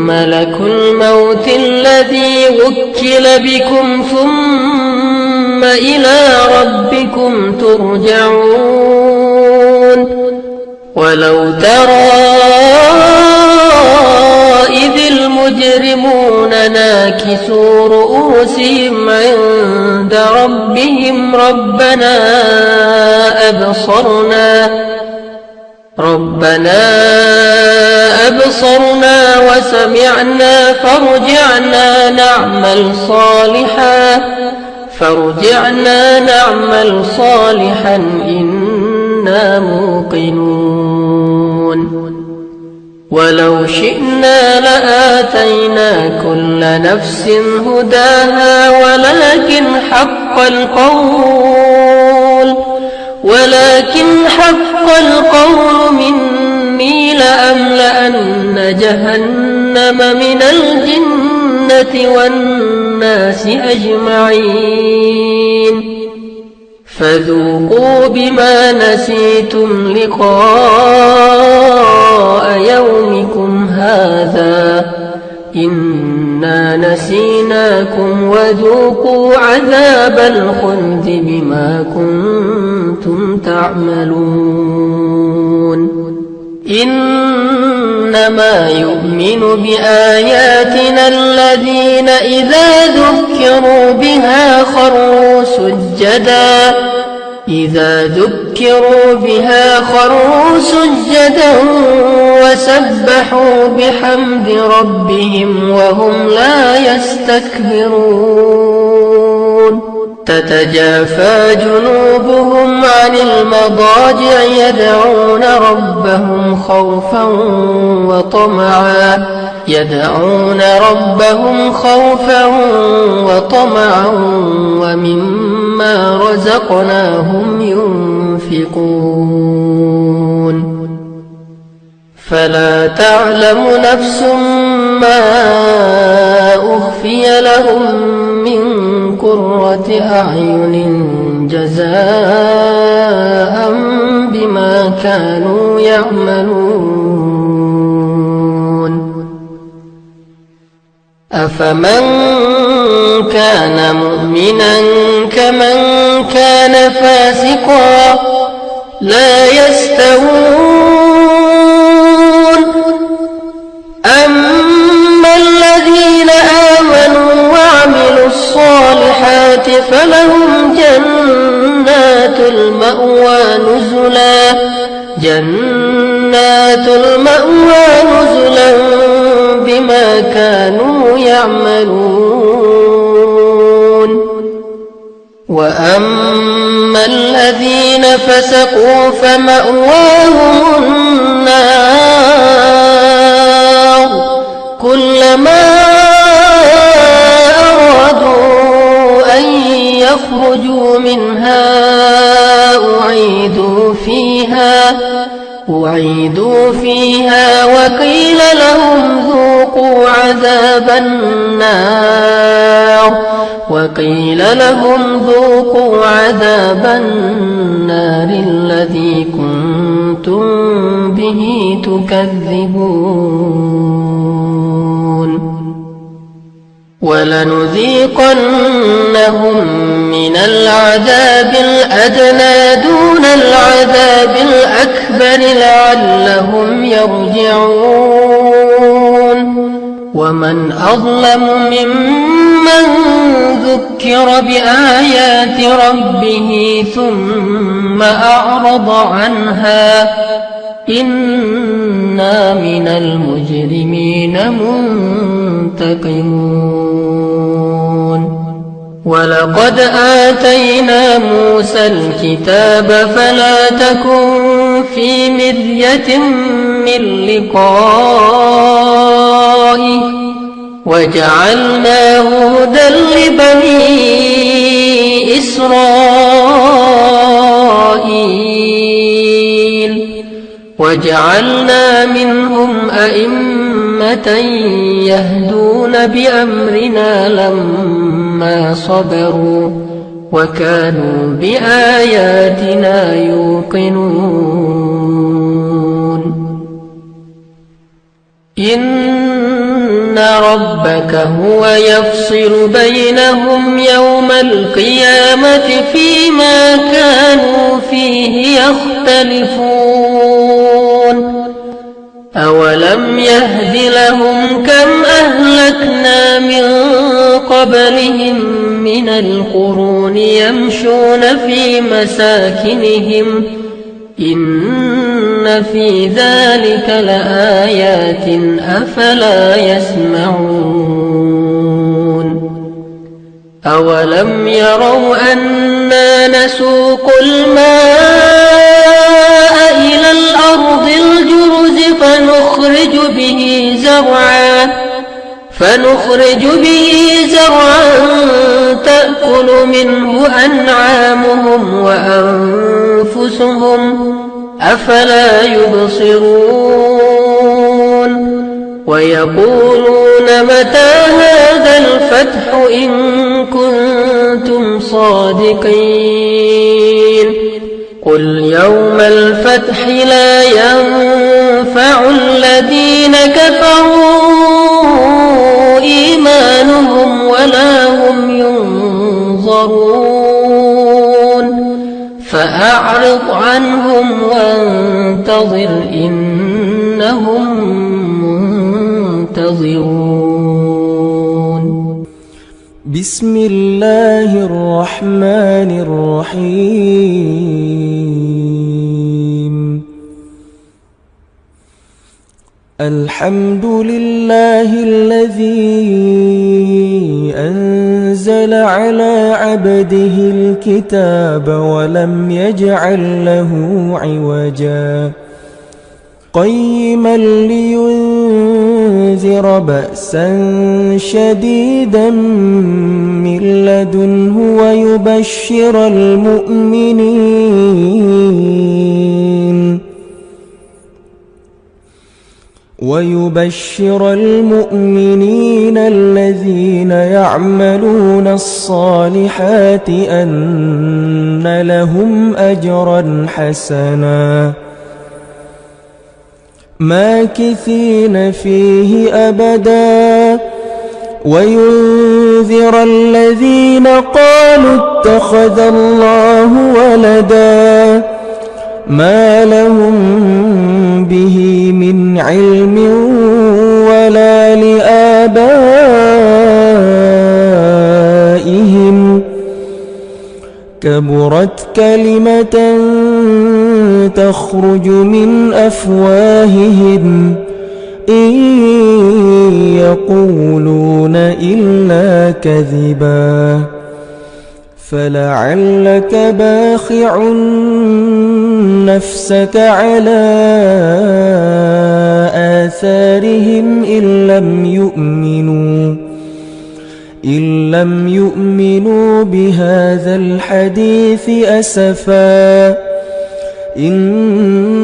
ملك الموت الذي وكل بكم ثم إلى ربكم ترجعون. ولو ترى إذ المجرمون ناكسوا رؤوسهم عند ربهم ربنا أبصرنا وسمعنا فارجعنا نعمل صالحا إنا موقنون. ولو شئنا لآتينا كل نفس هداها ولكن حق القول مني لأملأن جهنم من الجنة والناس أجمعين. فذوقوا بما نسيتم لقاء يومكم هذا إنا نسيناكم وذوقوا عذاب الخلد بما كنتم تعملون. إنما يؤمن بآياتنا الذين إذا ذكروا بها خروا سجدا وسبحوا بحمد ربهم وهم لا يستكبرون تتجافى جنوبهم عن المضاجع يدعون ربهم خوفا وطمعا ومما رزقناهم ينفقون فلا تعلم نفس ما أخفي لهم من قرة أعين جزاء بما كانوا يعملون أفمن كان مؤمنا كمن كان فاسقا لا يستوون أما الذين آمنوا وعملوا الصالحات فلهم جنات المأوى نزلا بما كانوا يعملون وأما الذين فسقوا فمأواهم النار كلما أرادوا أن يخرجوا منها أعيدوا فيها وقيل لهم ذوقوا عذاب النار الذي كنتم به تكذبون ولنذيقنهم من العذاب الأدنى دون العذاب الأكبر لعلهم يرجعون ومن أظلم ممن ذكر بآيات ربه ثم أعرض عنها إنا من المجرمين منتقمون ولقد آتينا موسى الكتاب فلا تكن في مرية من لقائه وجعلناه هدى لبني إسرائيل وجعلنا منهم أئمة يهدون بأمرنا لما صبروا وكانوا بآياتنا يوقنون إن ربك هو يفصل بينهم يوم القيامة فيما كانوا فيه يختلفون أولم يهد لهم كم أهلكنا من قبلهم من القرون يمشون في مساكنهم إن في ذلك لآيات أفلا يسمعون أولم يروا أنا نسوق الماء إلى الأرض الجرز فنخرج به زرعا تأكل منه أنعامهم وأنفسهم أفلا يبصرون ويقولون متى هذا الفتح إن كنتم صادقين قل يوم الفتح لا ينفع الذين كفروا إيمانهم ولا هم ينظرون فأعرض عنهم وانتظر إنهم إنهم منتظرون. بسم الله الرحمن الرحيم. الحمد لله الذي أنزل على عبده الكتاب ولم يجعل له عوجا قيما لينذر بأسا شديدا من لدنه ويبشر المؤمنين الذين يعملون الصالحات أن لهم أجرا حسنا ماكثين فيه أبدا وينذر الذين قالوا اتخذ الله ولدا ما لهم به من علم ولا لآبائهم كبرت كلمة تخرج من أفواههم إن يقولون إلا كذبا فلعلك باخع نفسك على آثارهم إن لم يؤمنوا بهذا الحديث أسفا إنا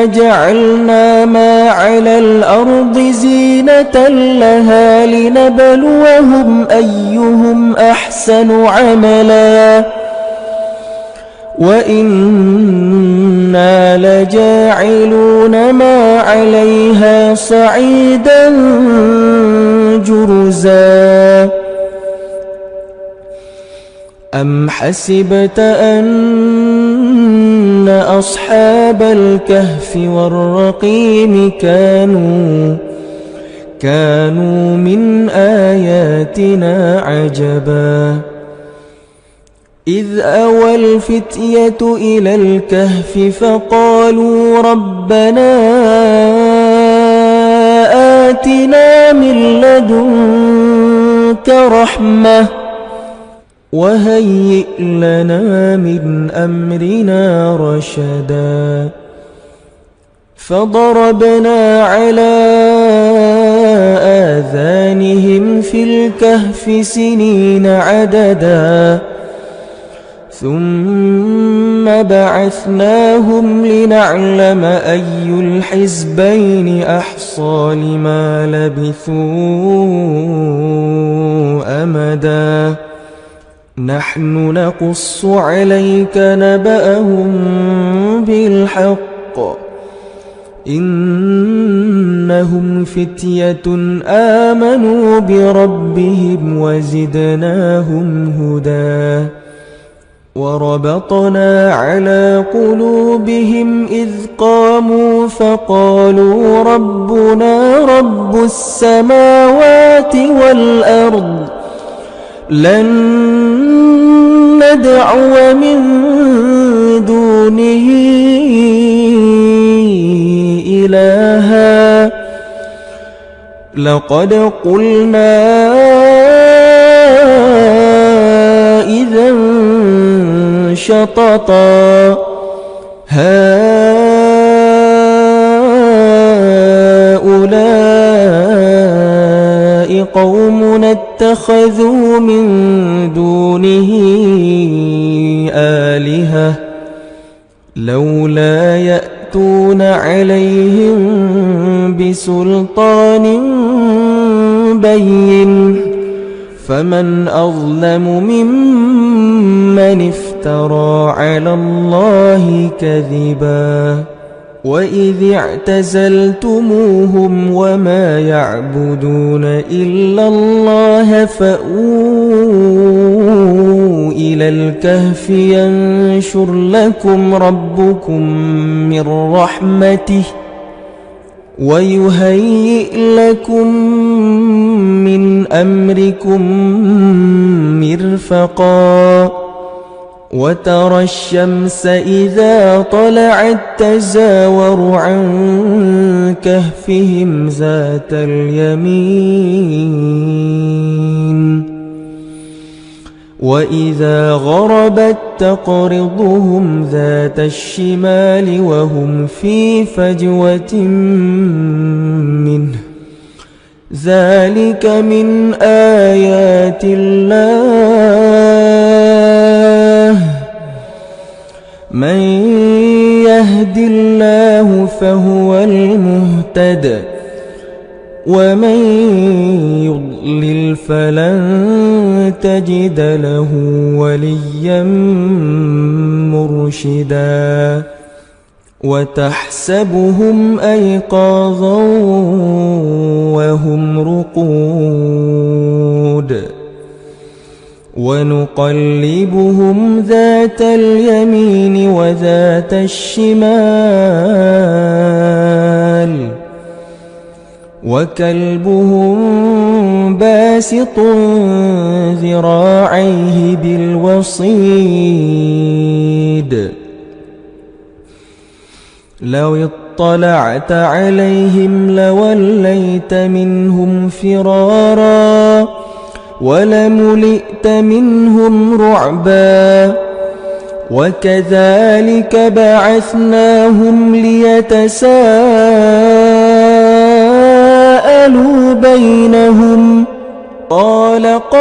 جعلنا ما على الأرض زينة لها لنبلوهم أيهم أحسن عملا وإنا لجاعلون ما عليها صعيدا جرزا أم حسبت أن أصحاب الكهف والرقيم كانوا من آياتنا عجبا إذ أوى الفتية إلى الكهف فقالوا ربنا آتنا من لدنك رحمة وهيئ لنا من أمرنا رشدا فضربنا على آذانهم في الكهف سنين عددا ثم بعثناهم لنعلم أي الحزبين أحصى لما لبثوا أمدا نحن نقص عليك نبأهم بالحق إنهم فتية آمنوا بربهم وزدناهم هدى وربطنا على قلوبهم إذ قاموا فقالوا ربنا رب السماوات والأرض لن ندعو من دونه إلها لقد قلنا إذا شططا هؤلاء قومنا اتخذوا من دونه آلهة لولا يأتون عليهم بسلطان بين فمن أظلم ممن افترى على الله كذبا وإذ اعتزلتموهم وما يعبدون إلا الله فأووا إلى الكهف ينشر لكم ربكم من رحمته ويهيئ لكم من أمركم مرفقا وترى الشمس إذا طلعت تزاور عن كهفهم ذات اليمين وإذا غربت تقرضهم ذات الشمال وهم في فجوة منه ذلك من آيات الله من يهد الله فهو المهتد ومن يضلل فلن تجد له وليا مرشدا وتحسبهم أيقاظا وهم رقود ونقلبهم ذات اليمين وذات الشمال وكلبهم باسط ذراعيه بالوصيد لو اطلعت عليهم لوليت منهم فرارا ولملئت منهم رعبا وكذلك بعثناهم ليتساءلوا بينهم قال قائل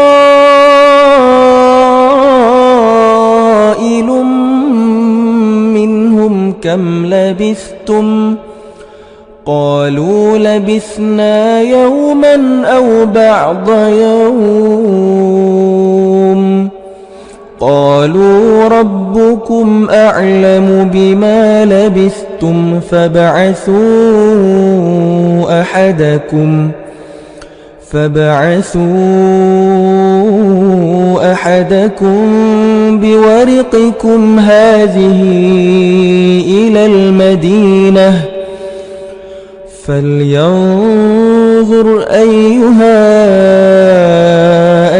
منهم كم لبثتم قالوا لبثنا يوما أو بعض يوم قالوا ربكم أعلم بما لبثتم فابعثوا أحدكم بورقكم هذه إلى المدينة فلينظر أيها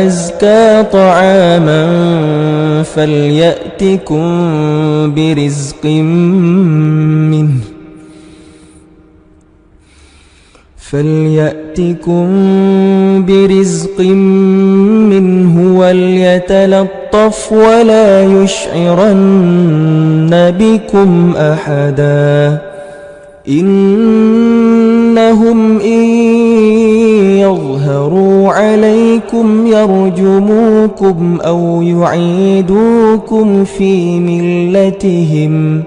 أزكى طعاما فليأتكم برزق منه وليتلطف ولا يشعرن بكم أحدا إنهم إن يظهروا عليكم يرجموكم أو يعيدوكم في ملتهم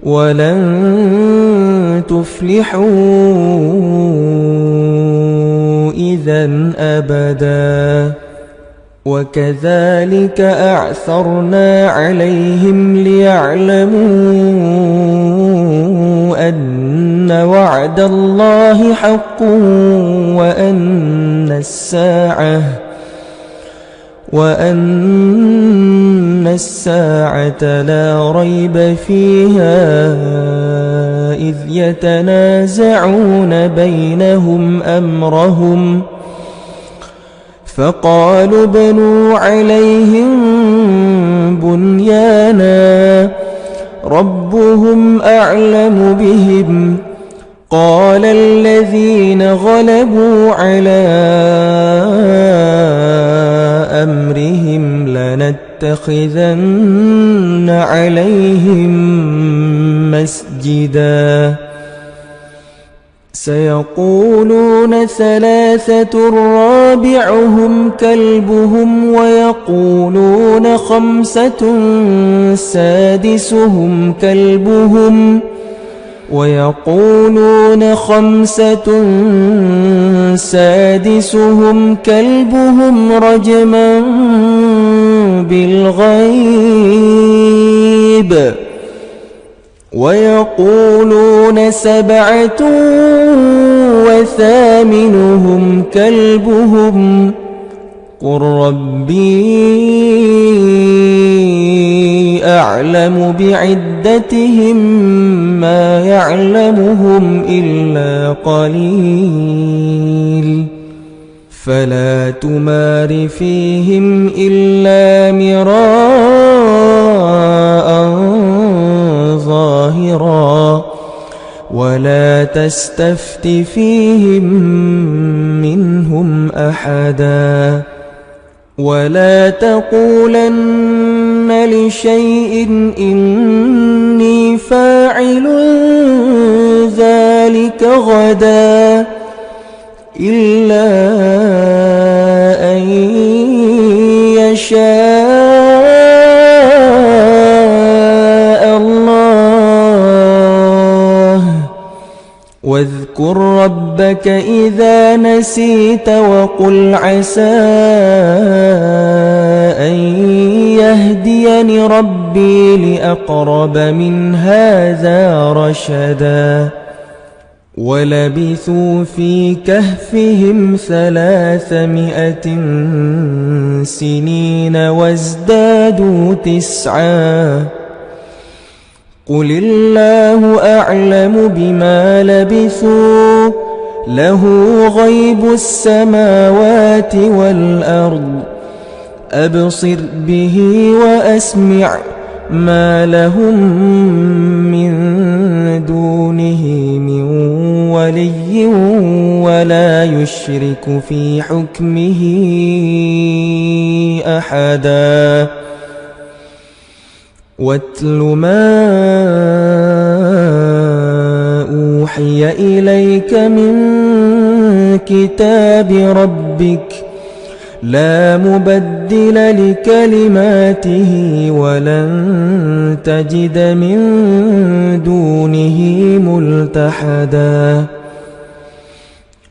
ولن تفلحوا إذن أبدا وكذلك أعثرنا عليهم ليعلموا أن وعد الله حق وأن الساعة لا ريب فيها إذ يتنازعون بينهم أمرهم فقالوا ابنوا عليهم بنيانا ربهم أعلم بهم قال الذين غلبوا على أمرهم لنتخذن عليهم مسجدا سيقولون ثلاثة رابعهم كلبهم ويقولون خمسة سادسهم كلبهم رجما بالغيب ويقولون 7 وثامنهم كلبهم قل ربي أعلم بعدتهم ما يعلمهم إلا قليل فلا تمار فيهم إلا مراء ظاهرا ولا تستفت فيهم منهم أحدا ولا تقولن لشيء إني فاعل ذلك غدا إلا أن يشاء الله واذكر ربك إذا نسيت وقل عسى أن يهديني ربي لأقرب من هذا رشدا ولبثوا في كهفهم 300 سنين وازدادوا 9 قل الله أعلم بما لبثوا له غيب السماوات والأرض أبصر به وأسمع ما لهم من دونه من ولي ولا يشرك في حكمه أحدا واتل ما أوحي إليك من كتاب ربك لا مبدل لكلماته ولن تجد من دونه ملتحدا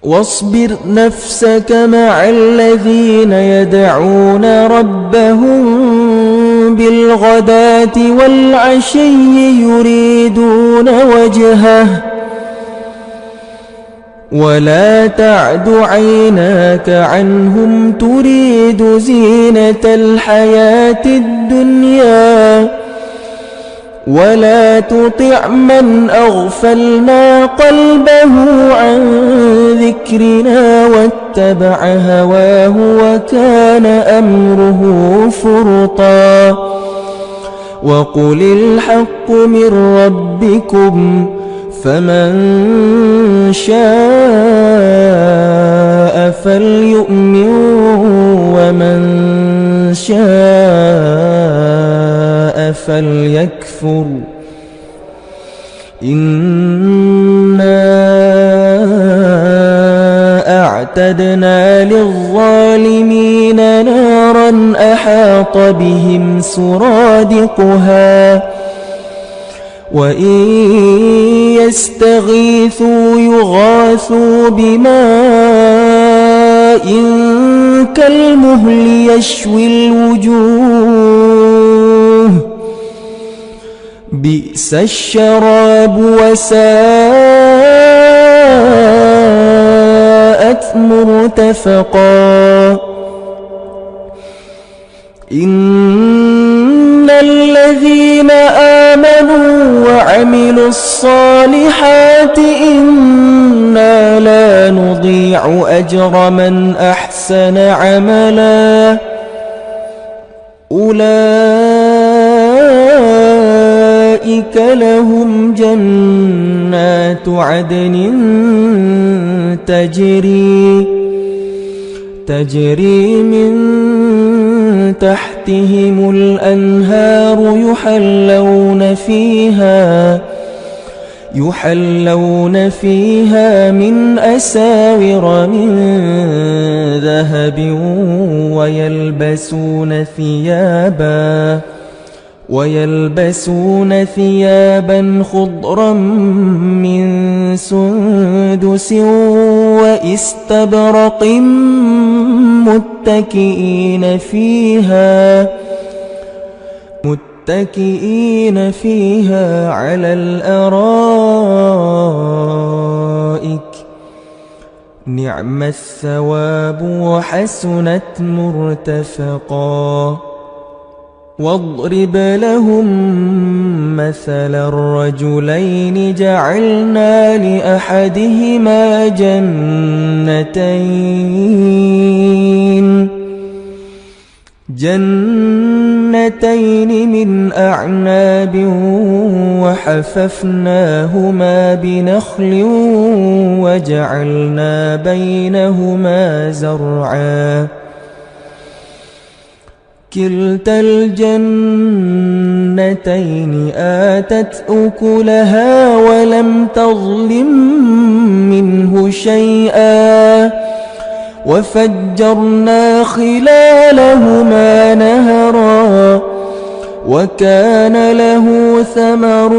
واصبر نفسك مع الذين يدعون ربهم بالغداة والعشي يريدون وجهه ولا تعد عيناك عنهم تريد زينة الحياة الدنيا ولا تطع من أغفلنا قلبه عن ذكرنا واتبع هواه وكان أمره فرطا وقل الحق من ربكم فمن شاء فليؤمن ومن شاء فليكفر إنا أعتدنا للظالمين نارا أحاط بهم سرادقها وإن يستغيثوا يغاثوا بماء كالمهل يشوي الوجوه بئس الشراب وساءت مرتفقا إن الذين آمنوا وعملوا الصالحات إنا لا نضيع أجر من أحسن عملا أولئك لهم جنات عدن تجري من تحتهم الأنهار يحلون فيها من أساور من ذهب ويلبسون ثيابا خضرا من سندس وإستبرق متكئين فيها على الأرائك نعم الثواب وحسنت مرتفقا واضرب لهم مثلا الرجلين جعلنا لأحدهما جنتين من أعناب وحففناهما بنخل وجعلنا بينهما زرعا كلتا الجنتين آتت أكلها ولم تظلم منه شيئا وفجرنا خلالهما نهرا وكان له ثمر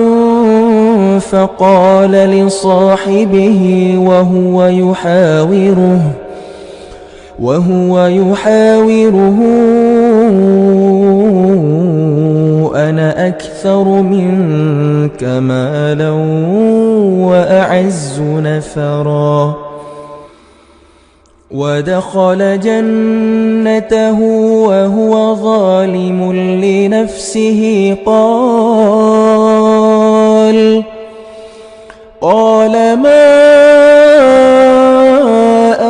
فقال لصاحبه وهو يحاوره أنا أكثر منك مالا وأعز نفرا ودخل جنته وهو ظالم لنفسه قال ما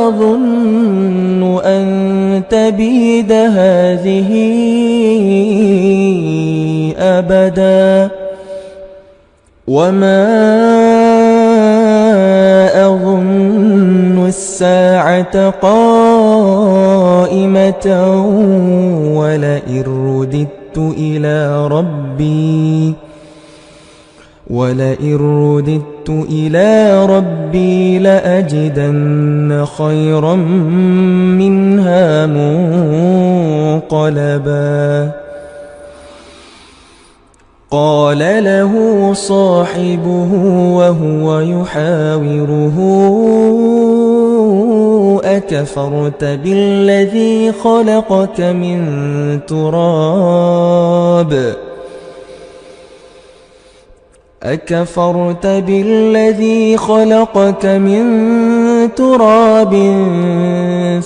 أظن أن تبيد هذه أبدا وما أظن الساعة قائمة ولئن رددت إلى ربي لأجدن خيرا منها منقلبا قال له صاحبه وهو يحاوره أكفرت بالذي خلقك من تراب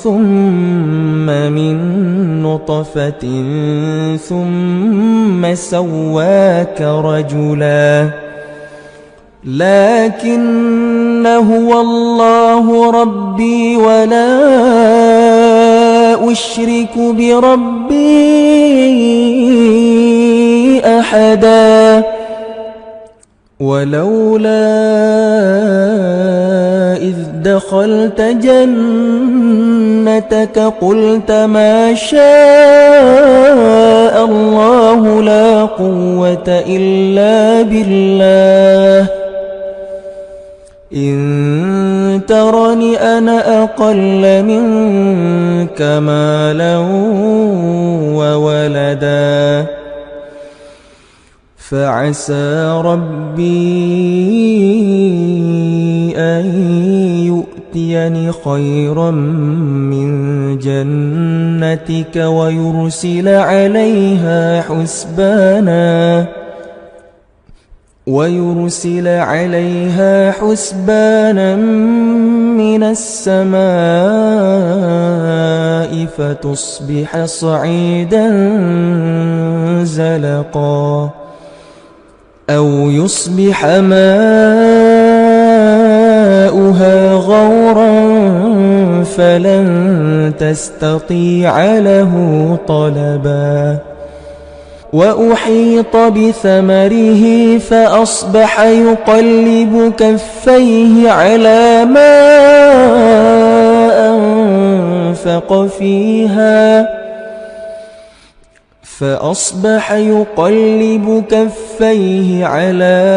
ثم من نطفة ثم سواك رجلا لكن هو الله ربي ولا أشرك بربي أحدا ولولا إذ دخلت جنتك قلت ما شاء الله لا قوة إلا بالله إن ترني أنا أقل منك مالا وولدا فعسى ربي أن يؤتيني خيرا من جنتك ويرسل عليها حسبانا من السماء فتصبح صعيدا زلقا أو يصبح ماؤها غورا فلن تستطيع له طلبا وأحيط بثمره فأصبح يقلب كفيه على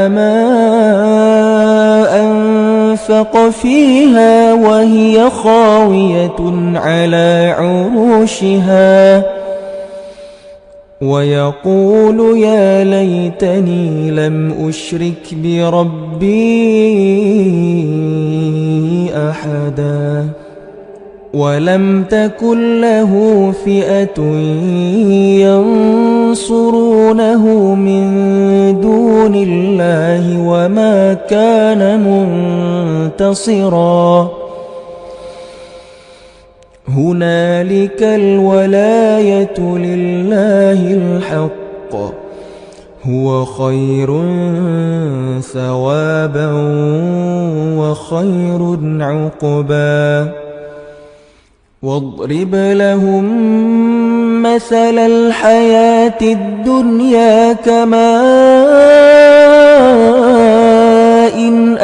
ما أنفق فيها وهي خاوية على عروشها ويقول يا ليتني لم أشرك بربي أحدا ولم تكن له فئة ينصرونه من دون الله وما كان منتصرا هنالك الولاية لله الحق هو خير ثوابا وخير عقبا واضرب لهم مثل الحياة الدنيا كماء إن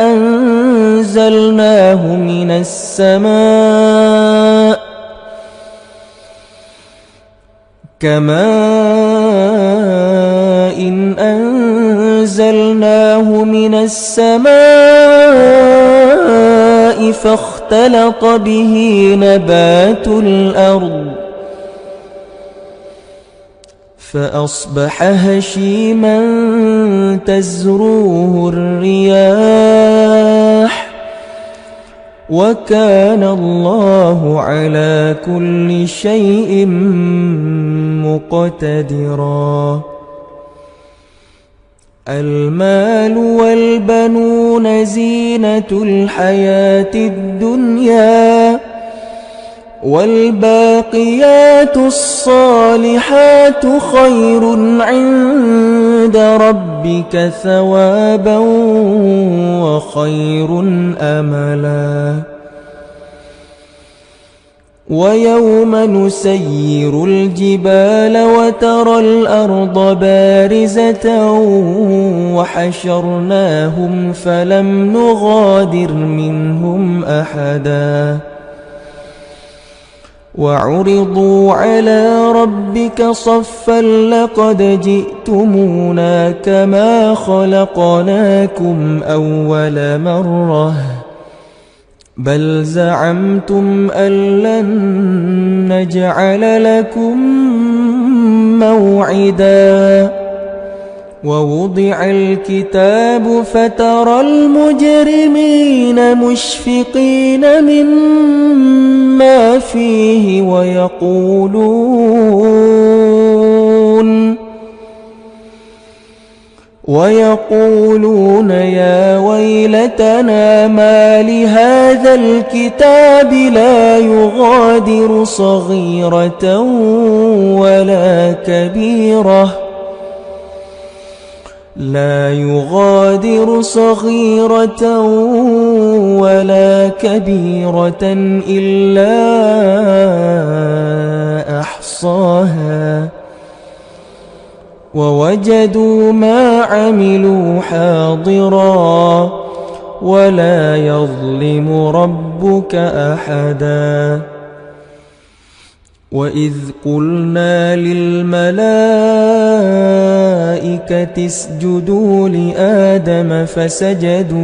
أنزلناه من السماء فاختلط به نبات الأرض فأصبح هشيما تزروه الرياح وكان الله على كل شيء مقتدرا. المال والبنون زينة الحياة الدنيا والباقيات الصالحات خير عند ربك ثوابا وخير أملا. ويوم نسير الجبال وترى الأرض بارزة وحشرناهم فلم نغادر منهم أحدا وعرضوا على ربك صفا لقد جئتمونا كما خلقناكم أول مرة بل زعمتم أن لن نجعل لكم موعدا. ووضع الكتاب فترى المجرمين مشفقين مما فيه ويقولون يا ويلتنا ما لهذا الكتاب لا يغادر صغيرة ولا كبيرة إلا أحصاها ووجدوا ما عملوا حاضرا ولا يظلم ربك أحدا. وإذ قلنا للملائكة اسجدوا لآدم فسجدوا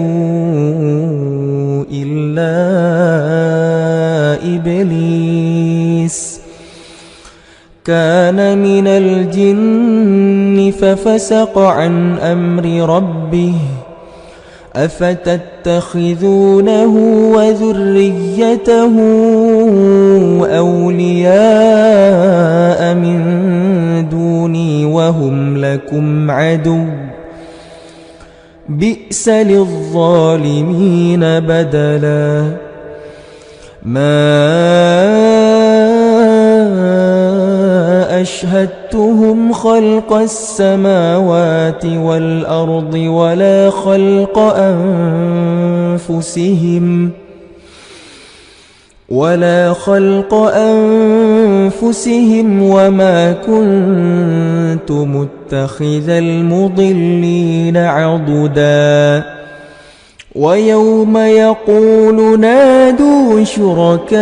إلا إبليس كان من الجن ففسق عن أمر ربه أفتتخذونه وذريته أولياء من دوني وهم لكم عدو بئس للظالمين بدلا. ما أشهدتهم خلق السماوات والأرض ولا خلق أنفسهم وما كنت متخذ المضلين عضدا. ويوم يقول نادوا شركائي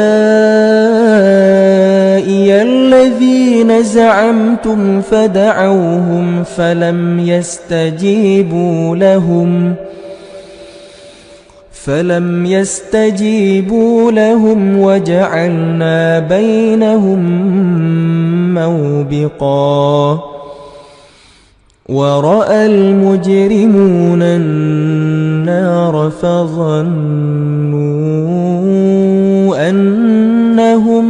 الذين زعمتم فدعوهم فلم يستجيبوا لهم وجعلنا بينهم موبقا. ورأى المجرمون النار فظنوا أنهم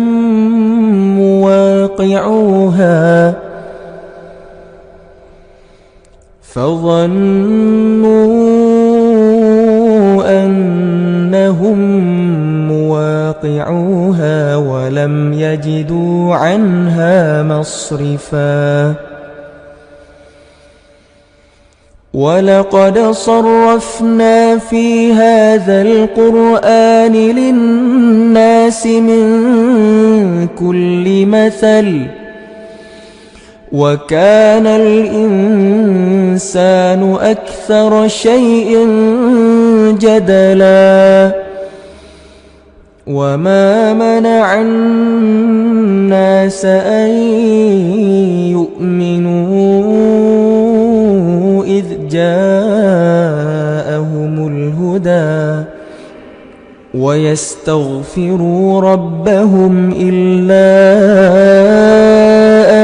مواقعوها ولم يجدوا عنها مصرفا ولقد صرفنا في هذا القرآن للناس من كل مثل وكان الإنسان أكثر شيء جدلا وما منع الناس أن يؤمنوا إذ جاءهم الهدى ويستغفروا ربهم إلا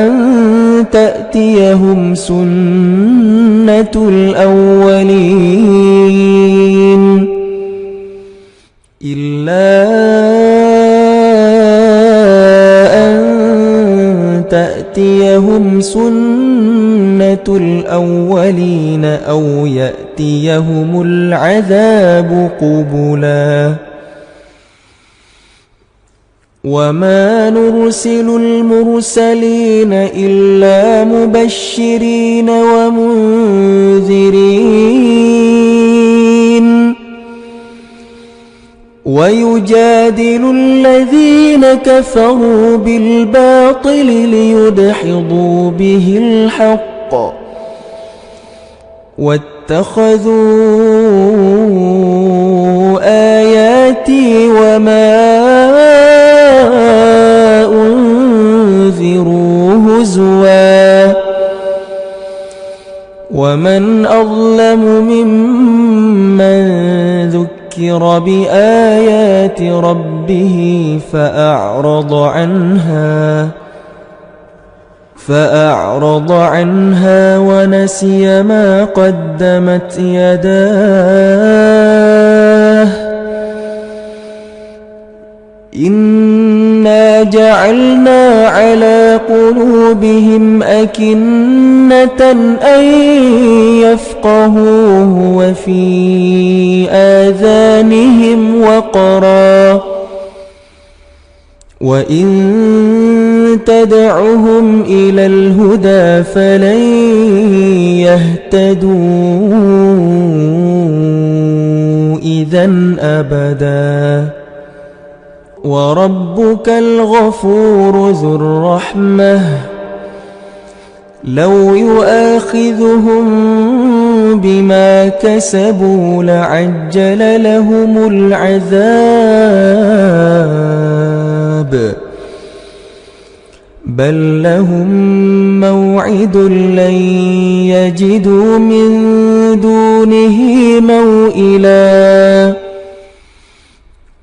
أن تأتيهم سنة الأولين أو يأتيهم العذاب قبلا وما نرسل المرسلين إلا مبشرين ومنذرين ويجادل الذين كفروا بالباطل ليدحضوا به الحق واتخذوا آياتي وما أنذروا هزوا ومن أظلم ممن ذكر بآيات ربه فأعرض عنها ونسي ما قدمت يداه إنا جعلنا على قلوبهم أكنة أن يفقهوه وفي آذانهم وقرا وإن تدعهم إلى الهدى فلن يهتدوا إذن أبدا وربك الغفور ذو الرحمة لو يؤاخذهم بما كسبوا لعجل لهم العذاب بل لهم موعد لن يجدوا من دونه موئلا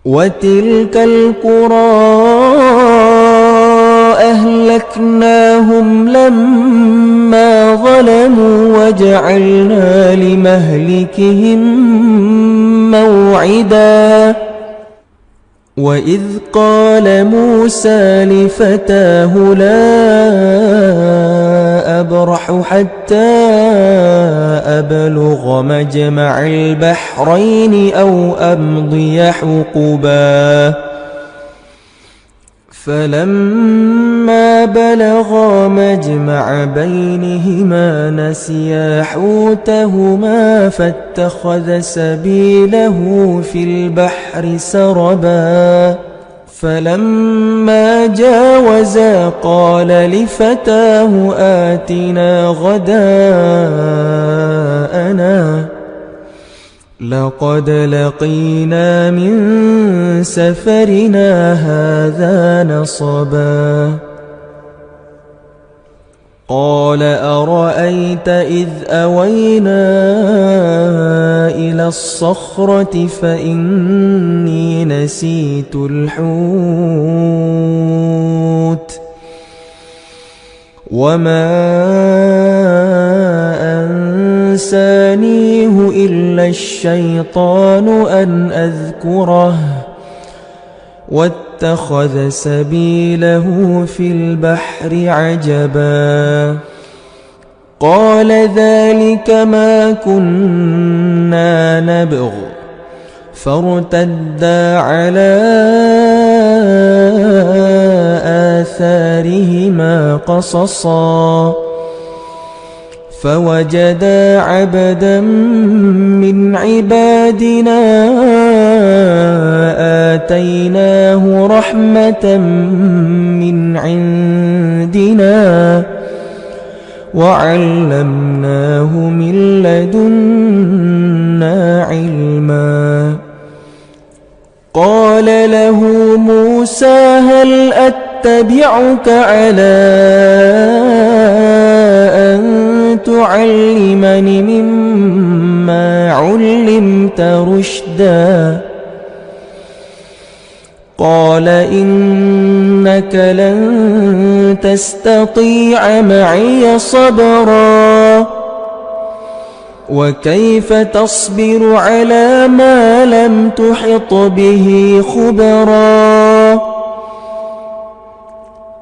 وتلك القرى أهلكناهم لما ظلموا وجعلنا لمهلكهم موعدا وإذ قال موسى لفتاه لا أبرح حتى أبلغ مجمع البحرين أو أمضي حقبا فلما بلغا مجمع بينهما نسيا حوتهما فاتخذ سبيله في البحر سربا فلما جاوزا قال لفتاه آتنا غداءنا لقد لقينا من سفرنا هذا نصبا قال أرأيت إذ أوينا إلى الصخرة فإني نسيت الحوت وما أنسانيه إلا الشيطان أن أذكره واتخذ سبيله في البحر عجبا قال ذلك ما كنا نبغ فارتدا على عليهما قصصا فوجدا عبدا من عبادنا آتيناه رحمة من عندنا وعلمناه من لدنا علما قال له موسى هل أتبعك على أن تعلمني مما علمت رشدا قال إنك لن تستطيع معي صبرا وكيف تصبر على ما لم تحط به خبرا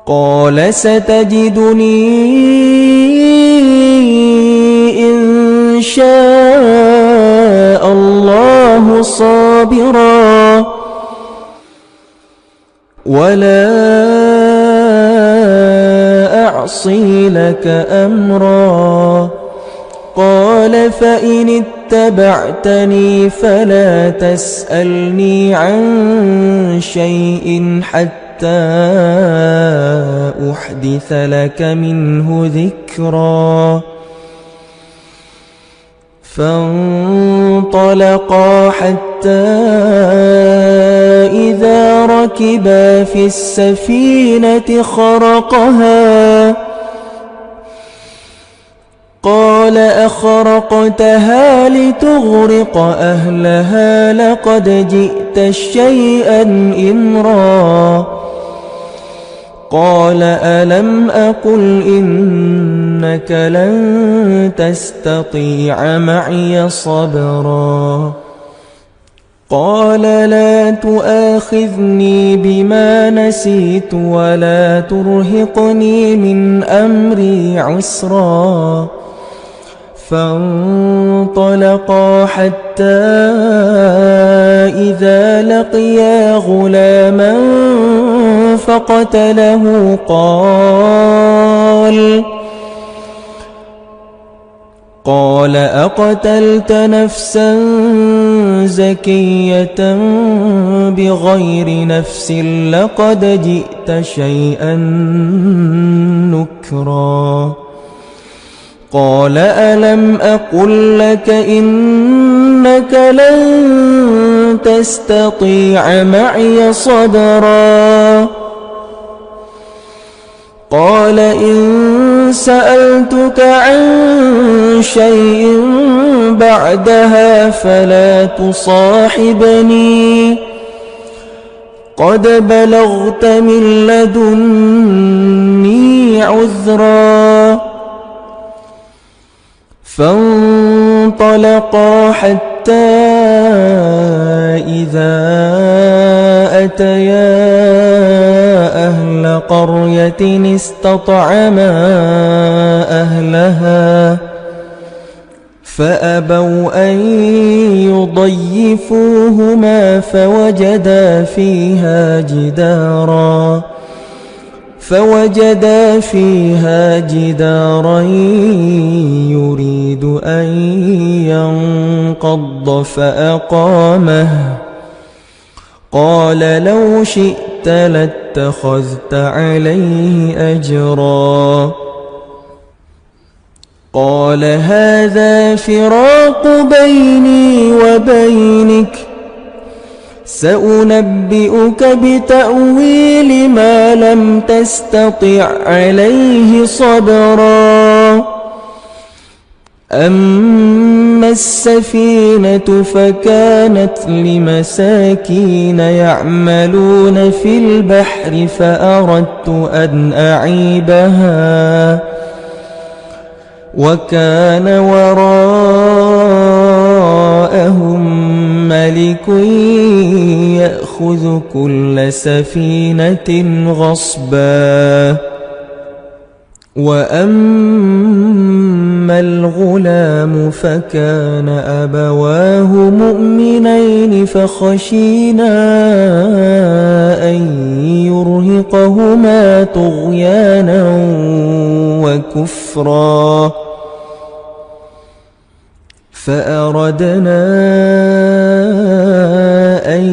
قال ستجدني إن شاء الله صابرا ولا أعصي لك أمرا قال فإن اتبعتني فلا تسألني عن شيء حتى أحدث لك منه ذكرا فانطلقا حتى إذا ركبا في السفينة خرقها قال أخرقتها لتغرق أهلها لقد جئت شيئا إمرا قال ألم أقل إنك لن تستطيع معي صبرا قال لا تؤاخذني بما نسيت ولا ترهقني من أمري عسرا فانطلقا حتى إذا لقيا غلاما فقتله قال أقتلت نفسا زكية بغير نفس لقد جئت شيئا نكرا قال ألم أقل لك إنك لن تستطيع معي صبرا قال إن سألتك عن شيء بعدها فلا تصاحبني قد بلغت من لدني عذرا فانطلقا حتى إذا أتيا أهل قرية استطعما أهلها فأبوا أن يضيفوهما فوجدا فيها جدارا يريد أن ينقض فأقامه قال لو شئت لاتخذت عليه أجرا قال هذا فراق بيني وبينك سأنبئك بتأويل ما لم تستطع عليه صبرا أما السفينة فكانت لمساكين يعملون في البحر فأردت أن أعيبها وكان وراءهم ملك يأخذ كل سفينة غصبا وأما فأما الغلام فكان أبواه مؤمنين فخشينا أن يرهقهما طغيانا وكفرا فأردنا أن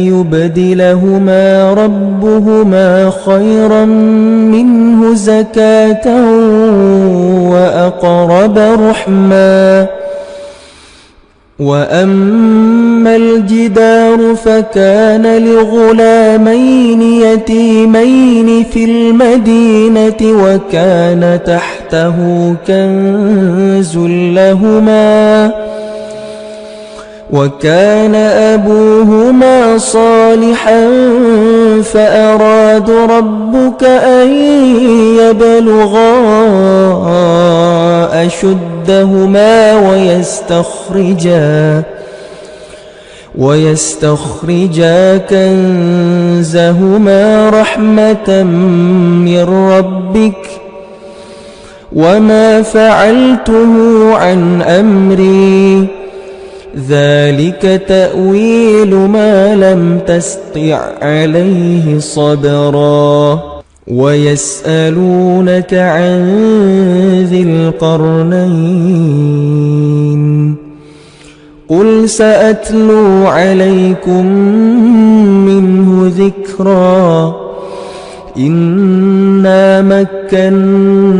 يبدلهما ربهما خيرا منه زكاة وأقرب رحما وأما الجدار فكان لغلامين يتيمين في المدينة وكان تحته كنز لهما وكان أبوهما صالحا فأراد ربك أن يبلغا أشدهما ويستخرجا كنزهما رحمة من ربك وما فعلته عن أمري ذلك تأويل ما لم تسطع عليه صبرا ويسألونك عن ذي القرنين قل سأتلو عليكم منه ذكرا إنا مكنا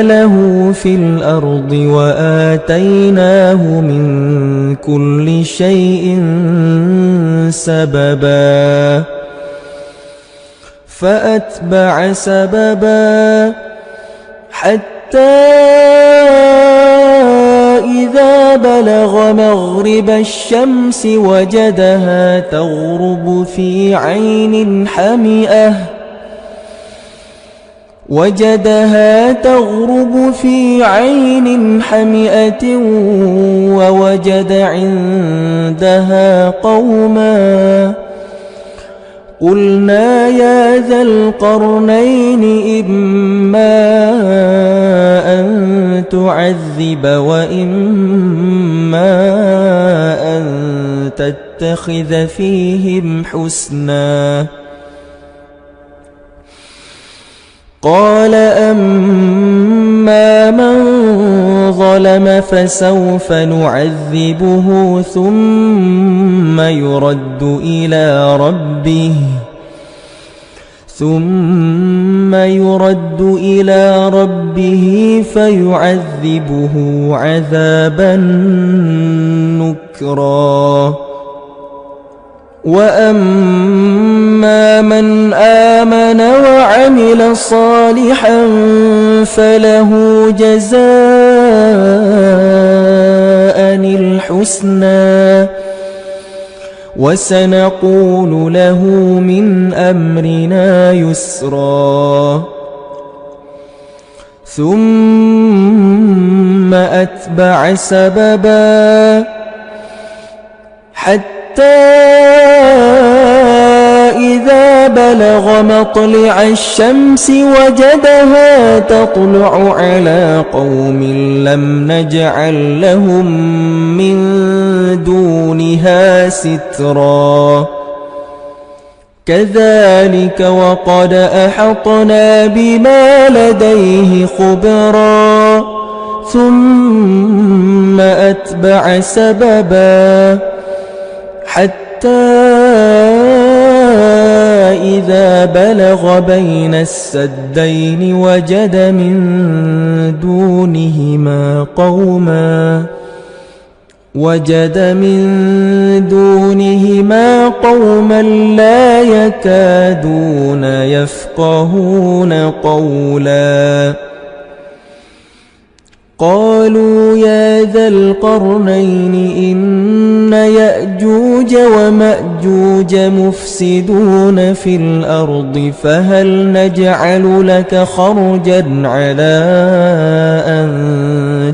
له في الأرض وآتيناه من كل شيء سببا فأتبع سببا حتى إذا بلغ مغرب الشمس وجدها تغرب في عين حمئة ووجد عندها قوما قلنا يا ذا القرنين إما أن تعذب وإما أن تتخذ فيهم حسنا قال أما من ظلم فسوف نعذبه ثم يرد إلى ربه فيعذبه عذابا نكرا وأما من آمن وعمل صالحا فله جزاء الحسنى وسنقول له من أمرنا يسرا ثم أتبع سببا حتى إذا بلغ مطلع الشمس وجدها تطلع على قوم لم نجعل لهم من دونها سترا كذلك وقد أحطنا بما لديه خبرا ثم أتبع سببا حتى إذا بلغ بين السدين وجد من دونهما قوما لا يكادون يفقهون قولا قالوا يا ذا القرنين إن يأجوج ومأجوج مفسدون في الأرض فهل نجعل لك خرجا على أن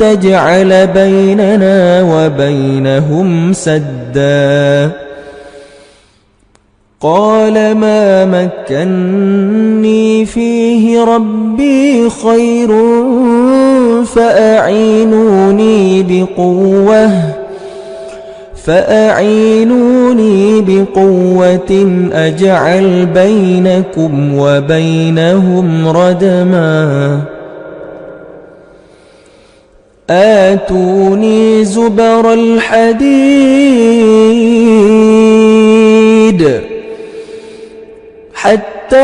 تجعل بيننا وبينهم سدا. قال ما مكني فيه ربي خير فأعينوني بقوة أجعل بينكم وبينهم ردما. آتوني زبر الحديد حتى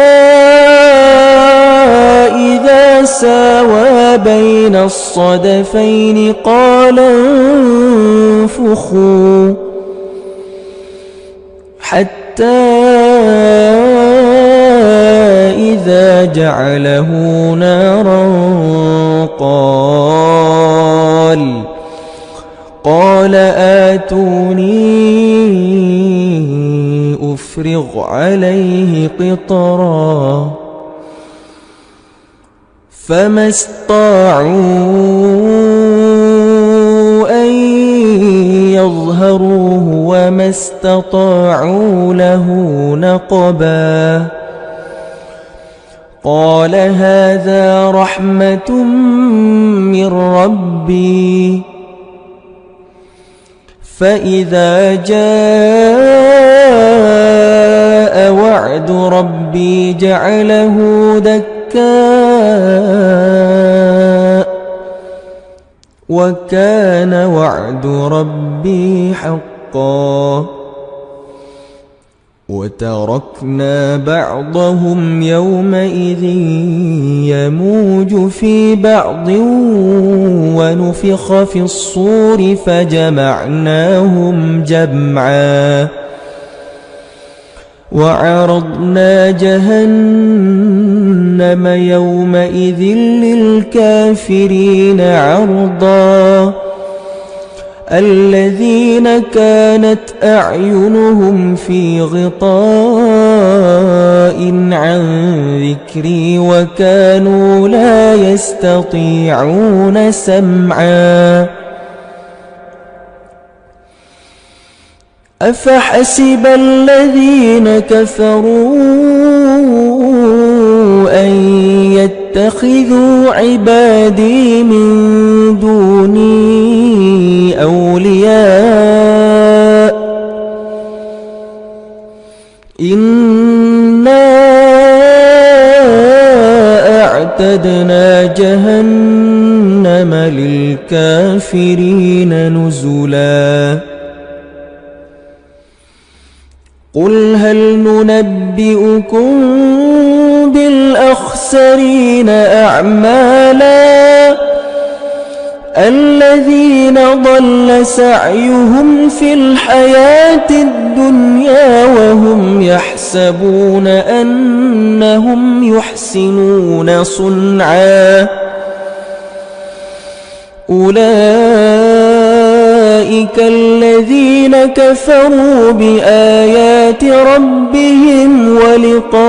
إذا ساوى بين الصدفين قال انفخوا حتى إذا جعله نارا قال آتوني أفرغ عليه قطرا. فما استطاعوا أن يظهروه وما استطاعوا له نقبا. قال هذا رحمة من ربي فإذا جاء وعد ربي جعله دكاء وكان وعد ربي حقا. وتركنا بعضهم يومئذ يموج في بعض ونفخ في الصور فجمعناهم جمعا. وعرضنا جهنم يومئذ للكافرين عرضا. الذين كانت أعينهم في غطاء عن ذكري وكانوا لا يستطيعون سمعا. أفحسب الذين كفروا أن يتخذوا عبادي من دوني أولياء إنا أعتدنا جهنم للكافرين نزلا. قل هل ننبئكم بالأخسرين أعمالا الذين ضل سعيهم في الحياة الدنيا وهم يحسبون أنهم يحسنون صنعا. أولئك الذين كفروا بآيات ربهم ولقائه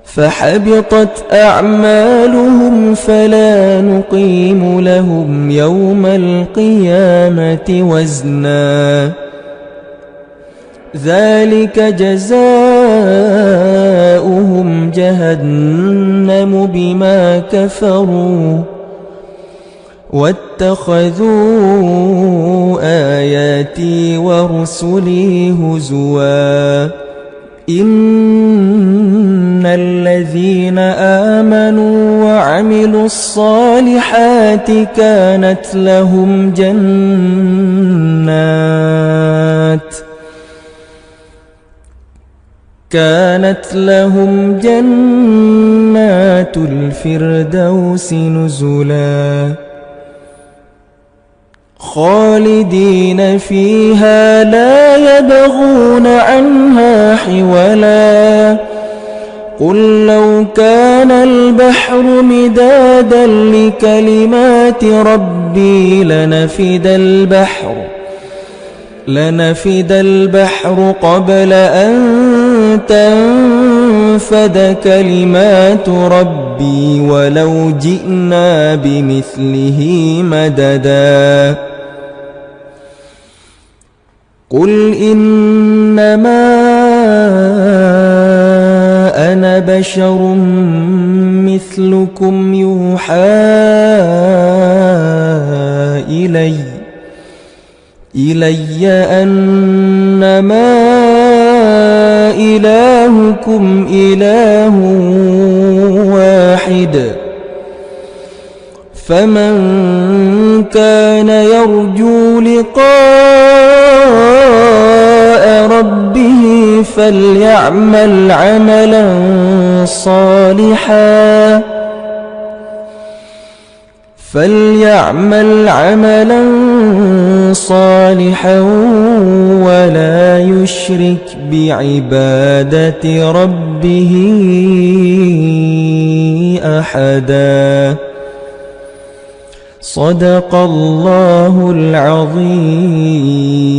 فحبطت أعمالهم فلا نقيم لهم يوم القيامة وزنا. ذلك جزاؤهم جهنم بما كفروا واتخذوا آياتي ورسلي هزوا. إن الذين آمنوا وعملوا الصالحات كانت لهم جنات الفردوس نزلا خالدين فيها لا يبغون عنها حولا. قل لو كان البحر مدادا لكلمات ربي لنفد البحر قبل أن تنفد كلمات ربي ولو جئنا بمثله مددا قل إنما أنا بشر مثلكم يوحى إلي أنما إلهكم إله واحد فمن كان يرجو لقاء ربه فليعمل عملا صالحا ولا يشرك بعبادة ربه أحدا صدق الله العظيم.